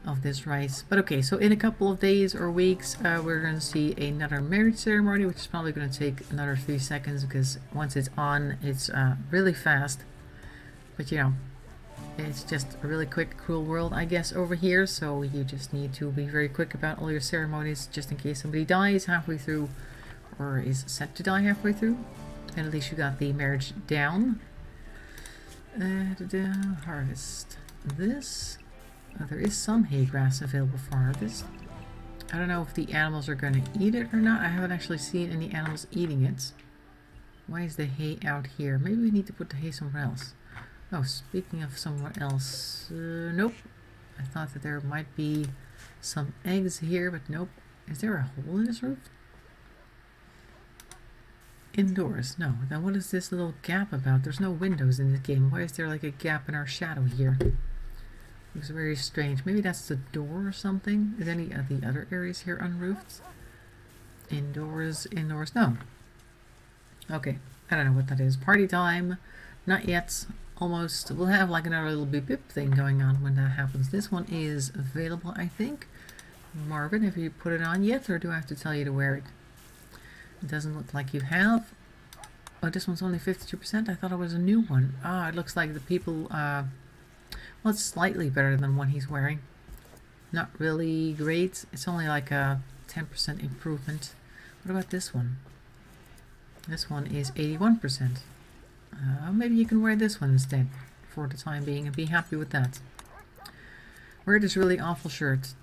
of this rice. But okay, so in a couple of days or weeks, we're going to see another marriage ceremony, which is probably going to take another 3 seconds because once it's on, it's really fast. But you know, it's just a really quick, cruel world, I guess, over here. So you just need to be very quick about all your ceremonies, just in case somebody dies halfway through or is set to die halfway through. And at least you got the marriage down. Harvest this. There is some hay grass available for harvest. I don't know if the animals are going to eat it or not. I haven't actually seen any animals eating it. Why is the hay out here? Maybe we need to put the hay somewhere else. Oh, speaking of somewhere else. Nope. I thought that there might be some eggs here, but nope. Is there a hole in this roof? Indoors. No. Then what is this little gap about? There's no windows in this game. Why is there like a gap in our shadow here? Looks very strange. Maybe that's the door or something. Is any of the other areas here unroofed? Indoors, indoors. No. Okay. I don't know what that is. Party time. Not yet. Almost. We'll have like another little beep beep thing going on when that happens. This one is available, I think. Marvin, have you put it on yet, or do I have to tell you to wear it? It doesn't look like you have. Oh, this one's only 52%. I thought it was a new one. Ah, it looks like the people... well, it's slightly better than one he's wearing. Not really great. It's only like a 10% improvement. What about this one? This one is 81%. Maybe you can wear this one instead for the time being and be happy with that. Wear this really awful shirt.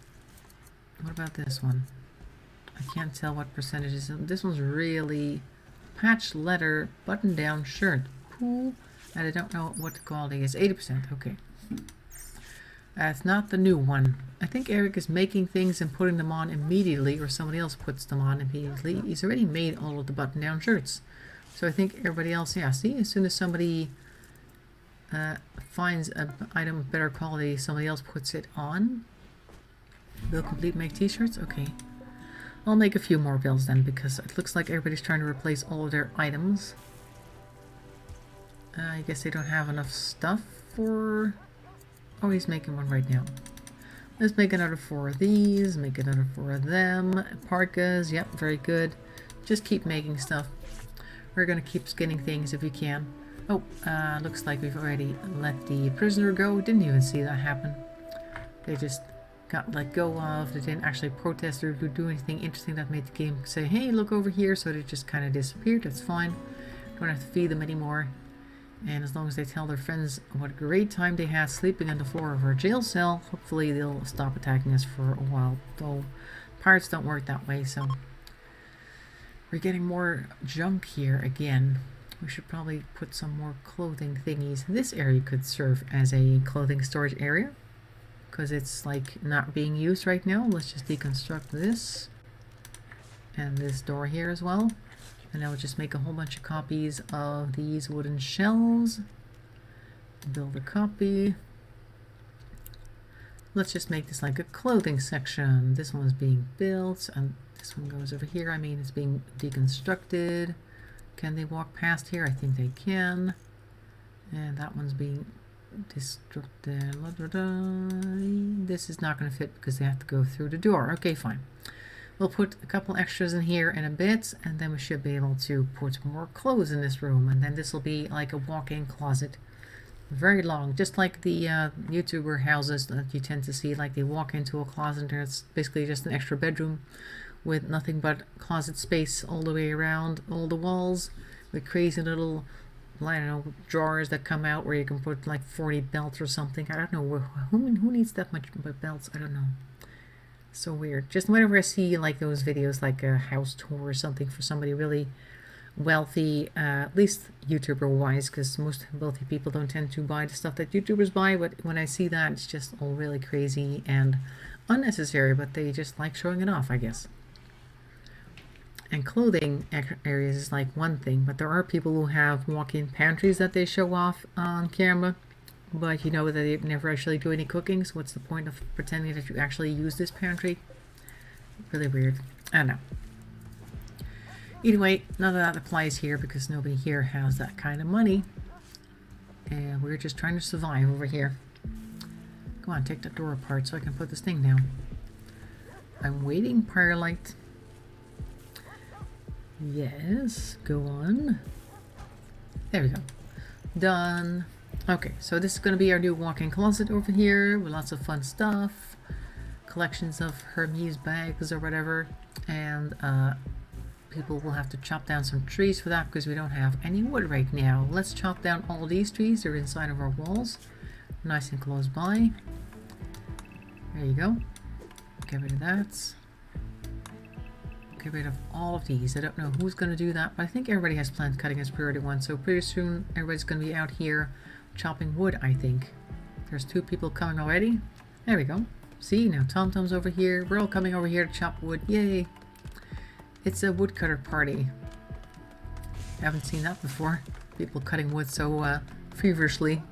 What about this one? I can't tell what percentage is. This one's really patch leather button down shirt. Cool. And I don't know what the quality is. 80%. Okay. It's not the new one. I think Eric is making things and putting them on immediately, or somebody else puts them on immediately. He's already made all of the button down shirts. So I think everybody else, yeah, see, as soon as somebody finds an item of better quality, somebody else puts it on. Bill complete make t-shirts? Okay. I'll make a few more bills then, because it looks like everybody's trying to replace all of their items. I guess they don't have enough stuff for... Oh, he's making one right now. Let's make another 4 of these, make another 4 of them. Parkas, yep, very good. Just keep making stuff. We're gonna keep skinning things if we can. Oh, looks like we've already let the prisoner go. Didn't even see that happen. They just got let go of. They didn't actually protest or do anything interesting that made the game say, hey, look over here. So they just kind of disappeared. That's fine. Don't have to feed them anymore. And as long as they tell their friends what a great time they had sleeping on the floor of our jail cell, hopefully they'll stop attacking us for a while. Though pirates don't work that way, so... We're getting more junk here again. We should probably put some more clothing thingies. This area could serve as a clothing storage area, because it's like not being used right now. Let's just deconstruct this. And this door here as well. And I'll just make a whole bunch of copies of these wooden shelves. Build a copy. Let's just make this like a clothing section. This one's being built, and this one goes over here. I mean, it's being deconstructed. Can they walk past here? I think they can. And that one's being destructed. This is not going to fit because they have to go through the door. Okay, fine. We'll put a couple extras in here in a bit, and then we should be able to put more clothes in this room, and then this will be like a walk-in closet. Very long, just like the YouTuber houses that you tend to see, like they walk into a closet and it's basically just an extra bedroom. with nothing but closet space all the way around all the walls, with crazy little, I don't know, drawers that come out where you can put like 40 belts or something. I don't know who needs that much belts. I don't know. So weird. Just whenever I see like those videos, like a house tour or something for somebody really wealthy, at least YouTuber wise, because most wealthy people don't tend to buy the stuff that YouTubers buy, but when I see that, it's just all really crazy and unnecessary, but they just like showing it off, I guess. And clothing areas is like one thing, but there are people who have walk-in pantries that they show off on camera, but you know that they never actually do any cooking, so what's the point of pretending that you actually use this pantry? Really weird. I don't know. Anyway, none of that applies here because nobody here has that kind of money. And we're just trying to survive over here. Come on, take that door apart so I can put this thing down. I'm waiting, Firelight. Yes, go on. There we go. Done. Okay, so this is going to be our new walk-in closet over here with lots of fun stuff. Collections of Hermes bags or whatever. And people will have to chop down some trees for that because we don't have any wood right now. Let's chop down all these trees. They're inside of our walls. Nice and close by. There you go. Get rid of that. Get rid of all of these. I don't know who's going to do that, but I think everybody has plant cutting as priority 1. So pretty soon everybody's going to be out here chopping wood, I think. There's 2 people coming already. There we go. See, now TomTom's over here. We're all coming over here to chop wood. Yay! It's a woodcutter party. I haven't seen that before. People cutting wood so feverishly.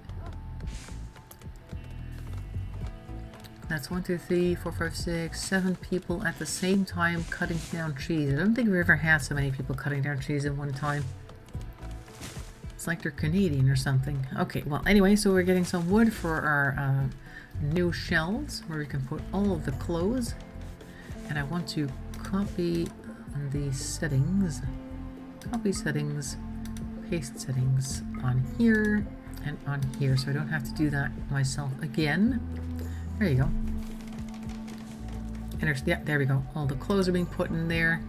That's 1, 2, 3, 4, 5, 6, 7 people at the same time cutting down trees. I don't think we've ever had so many people cutting down trees at one time. It's like they're Canadian or something. Okay, well, anyway, so we're getting some wood for our new shelves where we can put all of the clothes. And I want to copy the settings. Copy settings, paste settings on here and on here, so I don't have to do that myself again. There you go. And yeah, there we go. All the clothes are being put in there.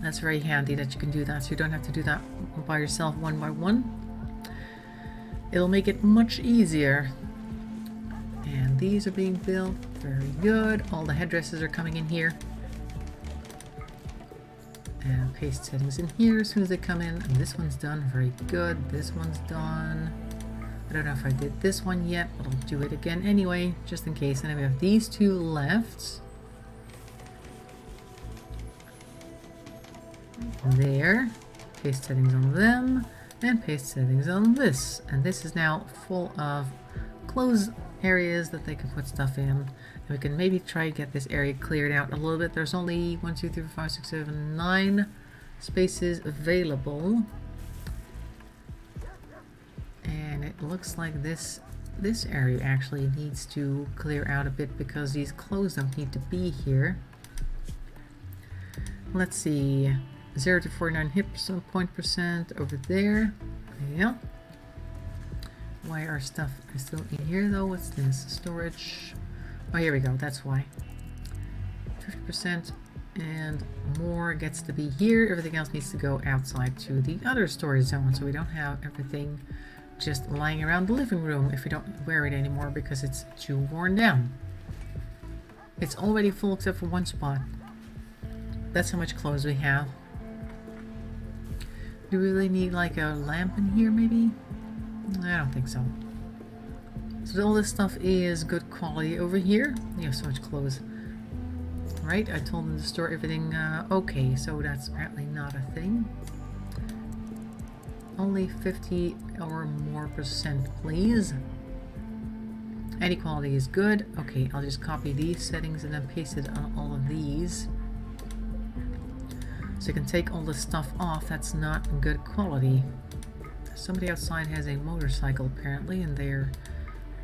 That's very handy that you can do that, so you don't have to do that by yourself one by one. It'll make it much easier. And these are being built. Very good. All the headdresses are coming in here. And paste settings in here as soon as they come in. And this one's done. Very good. This one's done. I don't know if I did this one yet, but I'll do it again anyway, just in case. And then we have these 2 left. There. Paste settings on them. And paste settings on this. And this is now full of clothes areas that they can put stuff in. And we can maybe try to get this area cleared out a little bit. There's only 1, 2, 3, 4, 5, 6, 7, 9 spaces available. And it looks like this area actually needs to clear out a bit because these clothes don't need to be here. Let's see. 0 to 49 hit point percent over there. Yeah. Why our stuff is still in here though? What's this? Storage. Oh, here we go. That's why. 50% and more gets to be here. Everything else needs to go outside to the other storage zone, so we don't have everything just lying around the living room if we don't wear it anymore because it's too worn down. It's already full except for one spot. That's how much clothes we have. Do we really need like a lamp in here maybe? I don't think so. So all this stuff is good quality over here. You have so much clothes. Right, I told them to store everything okay, so that's apparently not a thing. Only 50 or more percent, please. Any quality is good. Okay, I'll just copy these settings and then paste it on all of these. So you can take all this stuff off that's not good quality. Somebody outside has a motorcycle apparently, and they're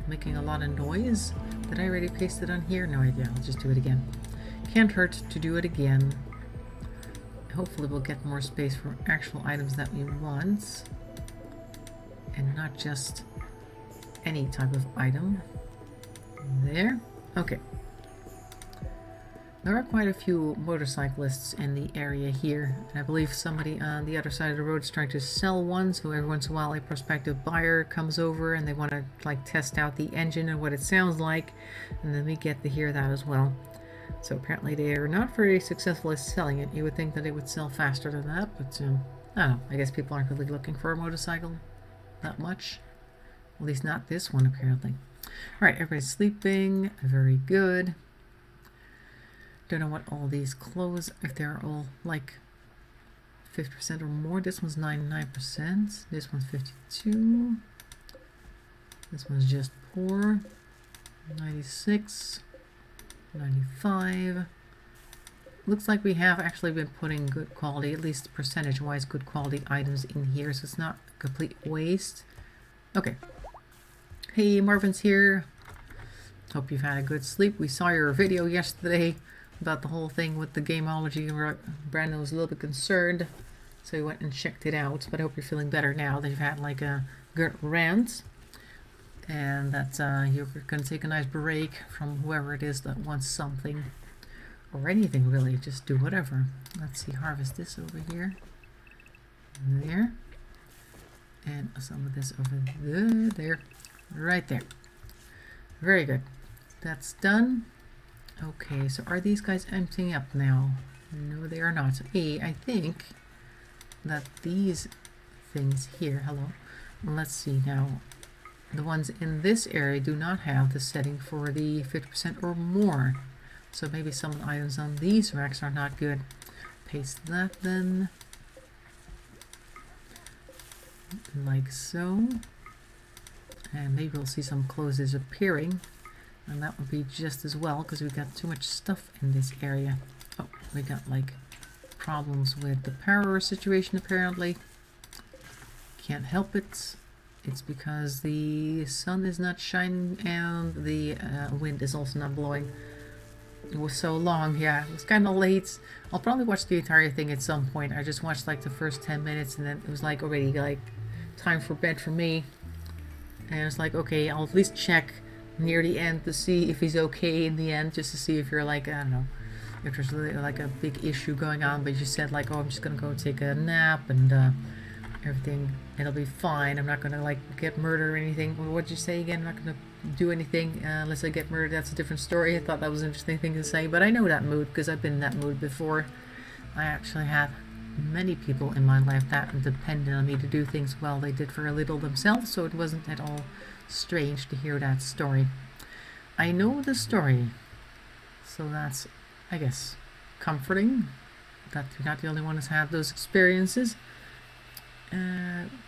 making a lot of noise. Did I already paste it on here? No idea. I'll just do it again. Can't hurt to do it again. Hopefully we'll get more space for actual items that we want. And not just any type of item. There. Okay. There are quite a few motorcyclists in the area here, and I believe somebody on the other side of the road is trying to sell one, so every once in a while a prospective buyer comes over and they want to like test out the engine and what it sounds like, and then we get to hear that as well. So apparently they are not very successful at selling it. You would think that it would sell faster than that, but I don't know. I guess people aren't really looking for a motorcycle that much. At least not this one, apparently. Alright, everybody's sleeping. Very good. Don't know what all these clothes, if they're all like 50% or more. This one's 99%. This one's 52. This one's just poor. 96. 95. Looks like we have actually been putting good quality, at least percentage-wise, good quality items in here, so it's not a complete waste. Okay. Hey, Marvin's here. Hope you've had a good sleep. We saw your video yesterday about the whole thing with the gameology. Brandon was a little bit concerned, so he went and checked it out. But I hope you're feeling better now that you've had like a good rant, and that you're going to take a nice break from whoever it is that wants something or anything really. Just do whatever. Let's see, harvest this over here, there, and some of this over there, right there. Very good. That's done. Okay, so are these guys emptying up now? No, they are not. I think that these things here, hello, let's see now, the ones in this area do not have the setting for the 50% or more. So maybe some of the items on these racks are not good. Paste that then. Like so. And maybe we'll see some clothes disappearing. And that would be just as well, because we've got too much stuff in this area. Oh, we got like problems with the power situation apparently. Can't help it. It's because the sun is not shining and the wind is also not blowing. It was so long, yeah, it was kind of late. I'll probably watch the entire thing at some point. I just watched like the first 10 minutes and then it was like already like time for bed for me. And I was like, okay, I'll at least check near the end to see if he's okay in the end, just to see if you're like, I don't know, if there's really like a big issue going on, but you said like, oh, I'm just gonna go take a nap and everything, it'll be fine, I'm not gonna like get murdered or anything. Well, what'd you say again? I'm not gonna do anything unless I get murdered. That's a different story. I thought that was an interesting thing to say, but I know that mood because I've been in that mood before. I actually have many people in my life that depended on me to do things well they did for a little themselves, so it wasn't at all strange to hear that story. I know the story, so that's, I guess, comforting that you're not the only one who's had those experiences.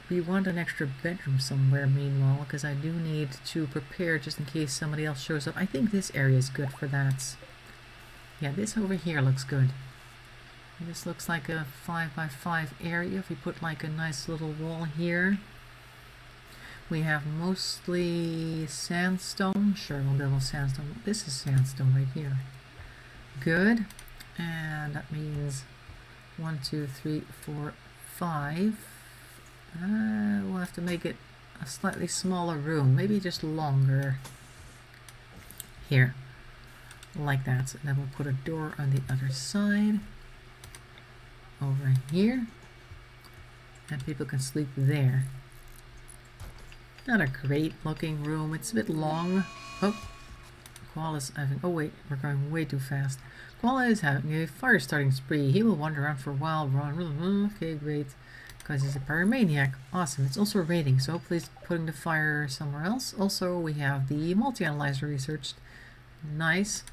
We want an extra bedroom somewhere meanwhile, because I do need to prepare just in case somebody else shows up. I think this area is good for that. Yeah, this over here looks good. This looks like a 5x5 area. If we put like a nice little wall here. We have mostly sandstone. Sure, we'll build sandstone. This is sandstone right here. Good. And that means 1, 2, 3, 4, 5. We'll have to make it a slightly smaller room. Maybe just longer. Here. Like that. So then we'll put a door on the other side. Over here. And people can sleep there. Not a great looking room. It's a bit long. Oh, Koala's having... Oh wait, we're going way too fast. Koala is having a fire starting spree. He will wander around for a while. Run. Okay, great. Because he's a pyromaniac. Awesome. It's also raining, so hopefully he's putting the fire somewhere else. Also, we have the multi-analyzer researched. Nice.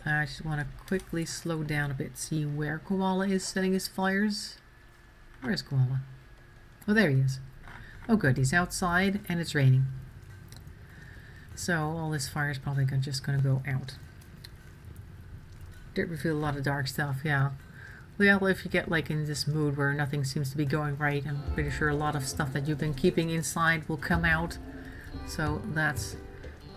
I just want to quickly slow down a bit. See where Koala is setting his fires. Where is Koala? Oh, there he is. Oh good, he's outside and it's raining. So all this fire is probably just going to go out. Did reveal a lot of dark stuff, yeah. Well, if you get like in this mood where nothing seems to be going right, I'm pretty sure a lot of stuff that you've been keeping inside will come out. So that's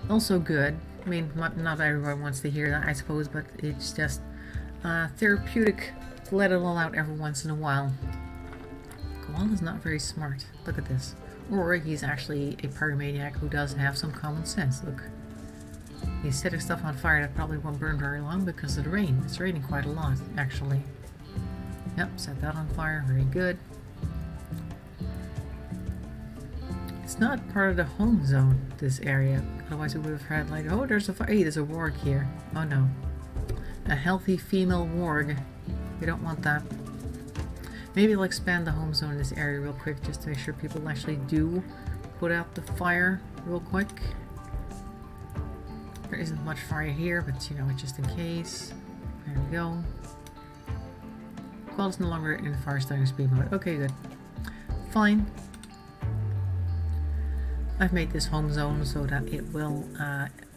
also good. I mean, not everyone wants to hear that, I suppose, but it's just therapeutic to let it all out every once in a while. Koala's not very smart. Look at this. Or he's actually a pyromaniac who does have some common sense. Look. He's setting stuff on fire that probably won't burn very long because of the rain. It's raining quite a lot, actually. Yep, set that on fire. Very good. It's not part of the home zone, this area. Otherwise we would have had like, oh, there's a fire. Hey, there's a warg here. Oh no. A healthy female warg. We don't want that. Maybe I'll expand the home zone in this area real quick just to make sure people actually do put out the fire real quick. There isn't much fire here, but you know, just in case. There we go. Well, it's no longer in fire starting speed mode. Okay, good. Fine. I've made this home zone so that it will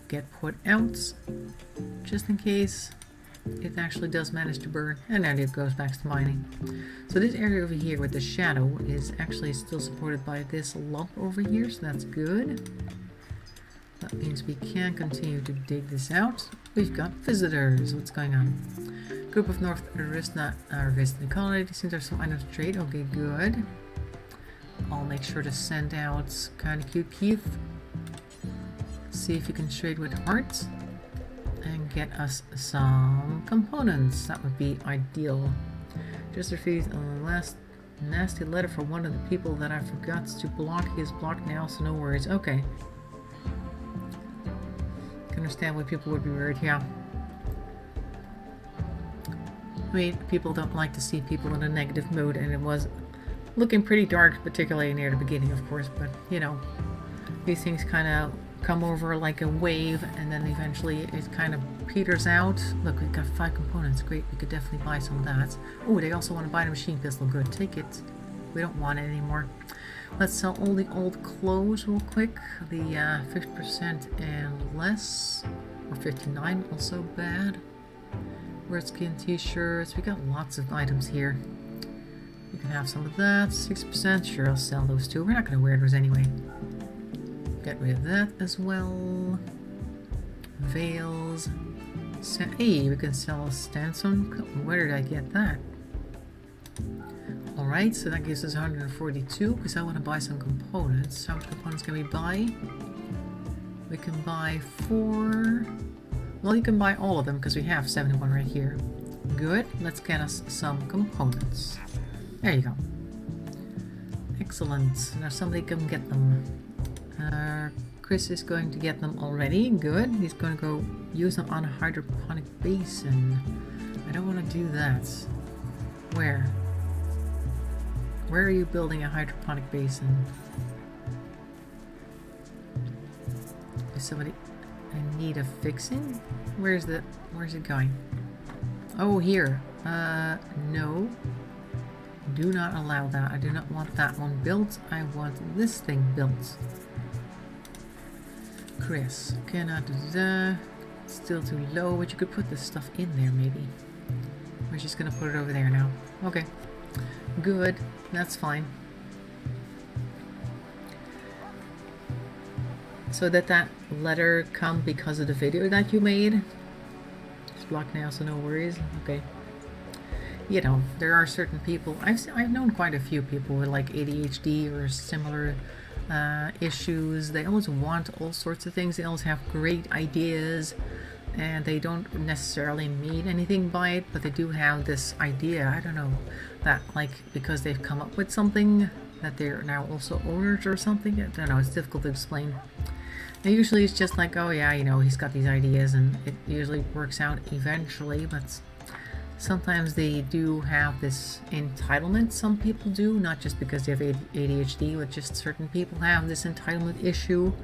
get put out just in case it actually does manage to burn, and then it goes back to mining. So this area over here with the shadow is actually still supported by this lump over here, so that's good. That means we can continue to dig this out. We've got visitors. What's going on? Group of North Arisna are visiting the colony. It seems there's some items to trade. Okay, good. I'll make sure to send out kind of cute Keith. See if you can trade with hearts and get us some components. That would be ideal. Just received a last nasty letter from one of the people that I forgot to block. He is blocked now, so no worries. Okay. Can understand why people would be worried. Yeah. I mean, people don't like to see people in a negative mood, and it was looking pretty dark, particularly near the beginning, of course, but you know, these things kind of come over like a wave, and then eventually it kind of peters out. Look, we've got 5 components. Great, we could definitely buy some of that. Oh, they also want to buy the machine pistol. Good, take it. We don't want it anymore. Let's sell all the old clothes real quick. The 50% and less, or 59, also bad. Red skin t-shirts. We got lots of items here. You can have some of that. 6%. Sure, I'll sell those too. We're not going to wear those anyway. Get rid of that as well. Veils. Hey, we can sell a Stanson. Where did I get that? Alright, so that gives us 142 because I want to buy some components. How much components can we buy? We can buy 4. Well, you can buy all of them because we have 71 right here. Good. Let's get us some components. There you go. Excellent. Now somebody can get them. Chris is going to get them already. Good. He's going to go use them on a hydroponic basin. I don't want to do that. Where? Where are you building a hydroponic basin? Is somebody in need of fixing? Where's it going? Oh, here. No. Do not allow that. I do not want that one built. I want this thing built. Chris, cannot do that. Still too low, but you could put this stuff in there maybe. We're just gonna put it over there now. Okay. Good. That's fine. So that letter come because of the video that you made. It's blocked now, so no worries. Okay. You know, there are certain people. I've known quite a few people with like ADHD or similar issues. They always want all sorts of things. They always have great ideas, and they don't necessarily mean anything by it, but they do have this idea. I don't know, that like because they've come up with something that they're now also owners or something. I don't know. It's difficult to explain. And usually it's just like, oh yeah, you know, he's got these ideas, and it usually works out eventually, but sometimes they do have this entitlement. Some people do, not just because they have ADHD, but just certain people have this entitlement issue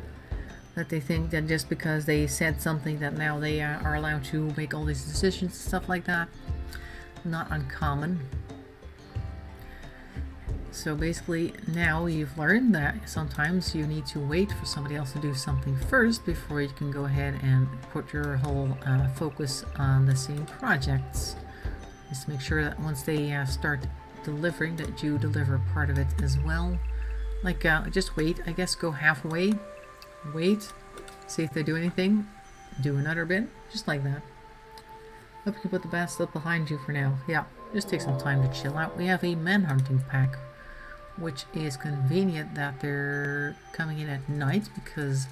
that they think that just because they said something that now they are allowed to make all these decisions and stuff like that. Not uncommon. So basically now you've learned that sometimes you need to wait for somebody else to do something first before you can go ahead and put your whole focus on the same projects. Just to make sure that once they start delivering, that you deliver part of it as well. Like just wait, I guess, go halfway, wait, see if they do anything, do another bit, just like that. Hope you can put the bad stuff behind you for now. Yeah, just take some time to chill out. We have a manhunting pack, which is convenient that they're coming in at night because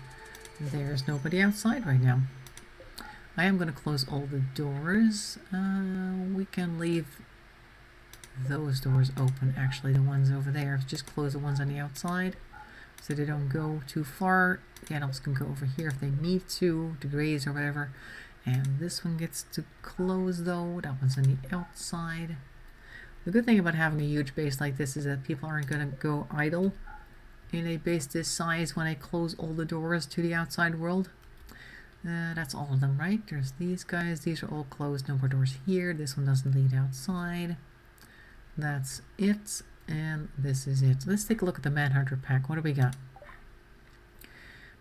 there's nobody outside right now. I am going to close all the doors. We can leave those doors open, actually, the ones over there. Just close the ones on the outside so they don't go too far. The animals can go over here if they need to graze or whatever. And this one gets to close though. That one's on the outside. The good thing about having a huge base like this is that people aren't going to go idle in a base this size when I close all the doors to the outside world. That's all of them, right? There's these guys. These are all closed. No more doors here. This one doesn't lead outside. That's it. And this is it. Let's take a look at the Manhunter pack. What do we got?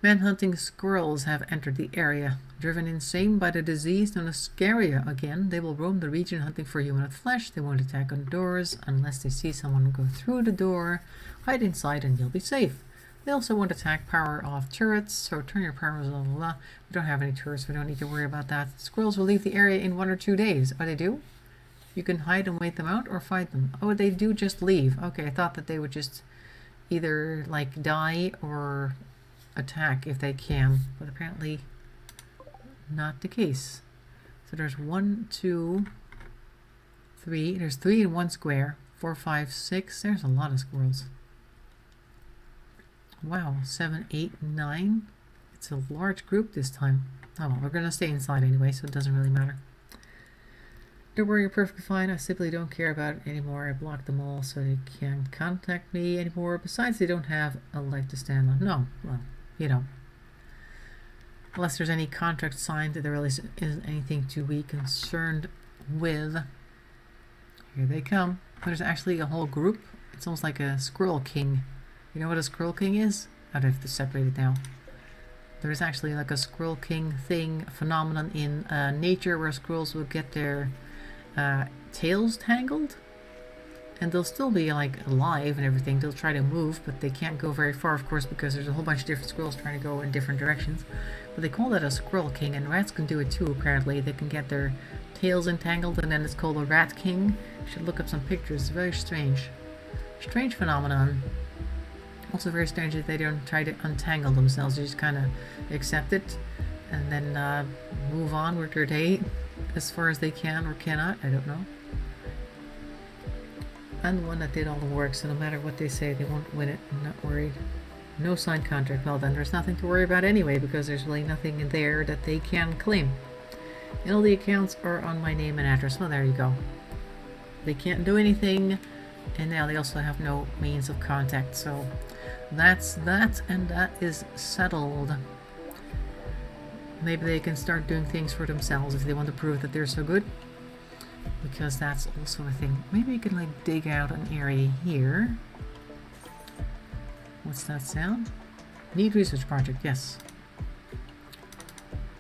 Manhunting squirrels have entered the area. Driven insane by the disease known as scaria again, they will roam the region hunting for human flesh. They won't attack on doors unless they see someone go through the door. Hide inside and you'll be safe. They also won't attack power off turrets, so turn your powers blah blah blah. We don't have any turrets, we don't need to worry about that. Squirrels will leave the area in 1 or 2 days. Oh, they do? You can hide and wait them out or fight them. Oh, they do just leave. Okay, I thought that they would just either like die or attack if they can, but apparently not the case. So there's 1, 2, 3. There's 3 in 1 square. 4, 5, 6. There's a lot of squirrels. Wow, 7, 8, 9. It's a large group this time. Oh well, we're gonna stay inside anyway, so it doesn't really matter. Don't worry, you're perfectly fine. I simply don't care about it anymore. I blocked them all so they can't contact me anymore. Besides, they don't have a leg to stand on. No, well, you know. Unless there's any contract signed, there really isn't anything to be concerned with. Here they come. There's actually a whole group. It's almost like a squirrel king. You know what a squirrel king is? I'd have to separate it now. There's actually like a squirrel king thing, phenomenon in nature where squirrels will get their tails tangled. And they'll still be like alive and everything. They'll try to move, but they can't go very far, of course, because there's a whole bunch of different squirrels trying to go in different directions. But they call that a squirrel king, and rats can do it too, apparently. They can get their tails entangled, and then it's called a rat king. You should look up some pictures. It's very strange. Strange phenomenon. Also very strange that they don't try to untangle themselves. They just kind of accept it and then move on with their day as far as they can or cannot. I don't know. I'm the one that did all the work, so no matter what they say, they won't win it. I'm not worried. No signed contract. Well, then there's nothing to worry about anyway, because there's really nothing in there that they can claim. And all the accounts are on my name and address. Well, there you go. They can't do anything, and now they also have no means of contact, so that's that, and that is settled. Maybe they can start doing things for themselves if they want to prove that they're so good, because that's also a thing. Maybe you can like dig out an area here. What's that sound? Need research project, yes.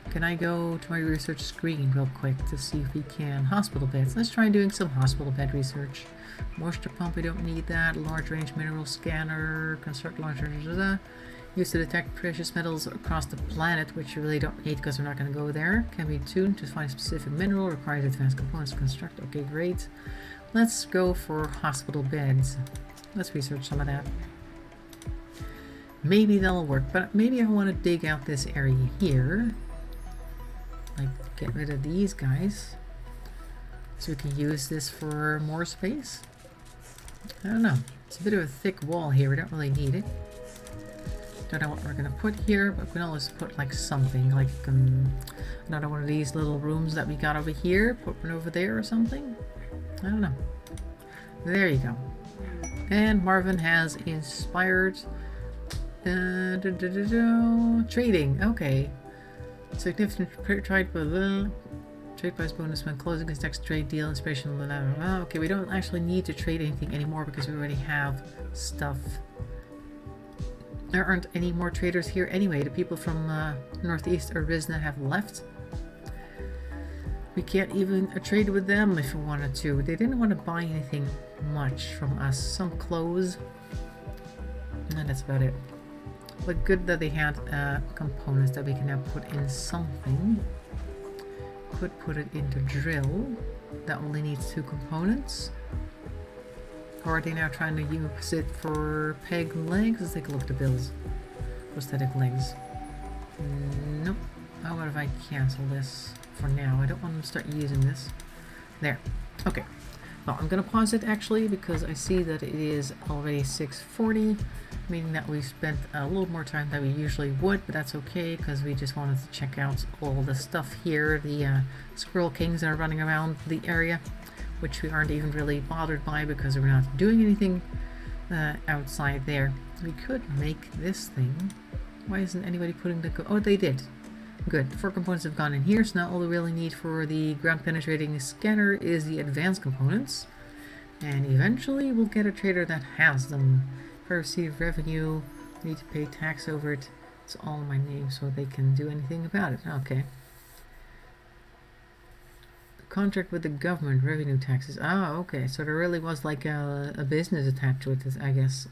Can I go to my research screen real quick to see if we can? Hospital beds. Let's try doing some hospital bed research. Moisture pump, we don't need that. Large range mineral scanner. Construct launcher. Used to detect precious metals across the planet, which you really don't need because we're not going to go there. Can be tuned to find specific mineral. Requires advanced components to construct. Okay, great. Let's go for hospital beds. Let's research some of that. Maybe that'll work, but maybe I want to dig out this area here. Like, get rid of these guys. So we can use this for more space. I don't know. It's a bit of a thick wall here. We don't really need it. Don't know what we're going to put here, but we can always put like something. Like another one of these little rooms that we got over here. Put one over there or something. I don't know. There you go. And Marvin has inspired trading. Okay. Significant trade price bonus when closing this next trade deal. Inspiration. Blah, blah, blah. Okay, we don't actually need to trade anything anymore because we already have stuff. There aren't any more traders here anyway. The people from Northeast Arizona have left. We can't even trade with them if we wanted to. They didn't want to buy anything much from us. Some clothes. And that's about it. But good that they had components that we can now put in something. Could put it into drill. That only needs 2 components. Or are they now trying to use it for peg legs? Let's take a look at the bills. Prosthetic legs. Nope. How about if I cancel this? for now. I don't want to start using this. There. Okay. Well, I'm going to pause it actually because I see that it is already 6:40, meaning that we've spent a little more time than we usually would, but that's okay because we just wanted to check out all the stuff here, the Squirrel Kings that are running around the area, which we aren't even really bothered by because we're not doing anything outside there. We could make this thing. Why isn't anybody putting the... Oh, they did. Good. 4 components have gone in here, so now all we really need for the ground penetrating scanner is the advanced components. And eventually we'll get a trader that has them. If I receive revenue, I need to pay tax over it. It's all in my name so they can do anything about it. Okay. Contract with the government, revenue taxes. Ah, okay. So there really was like a business attached to it, I guess.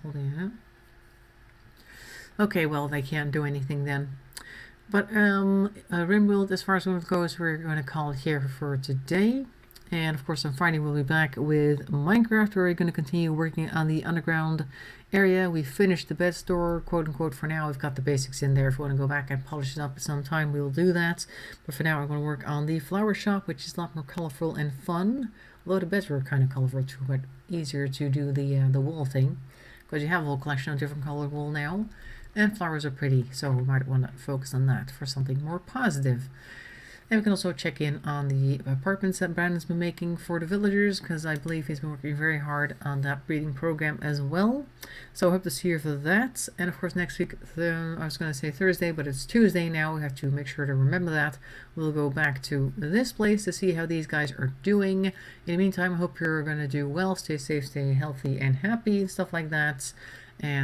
Okay, well, they can't do anything then. But RimWorld, as far as RimWorld goes, we're going to call it here for today. And of course on Friday we'll be back with Minecraft, where we're going to continue working on the underground area. We finished the bed store, quote unquote, for now. We've got the basics in there. If we want to go back and polish it up at some time, we'll do that. But for now we're going to work on the flower shop, which is a lot more colorful and fun. Although the beds were kind of colorful too, but easier to do the wool thing, because you have a whole collection of different colored wool now. And flowers are pretty, so we might want to focus on that for something more positive. And we can also check in on the apartments that Brandon's been making for the villagers, because I believe he's been working very hard on that breeding program as well. So I hope to see you for that. And of course next week, I was going to say Thursday, but it's Tuesday now. We have to make sure to remember that. We'll go back to this place to see how these guys are doing. In the meantime, I hope you're going to do well. Stay safe, stay healthy and happy, and stuff like that. And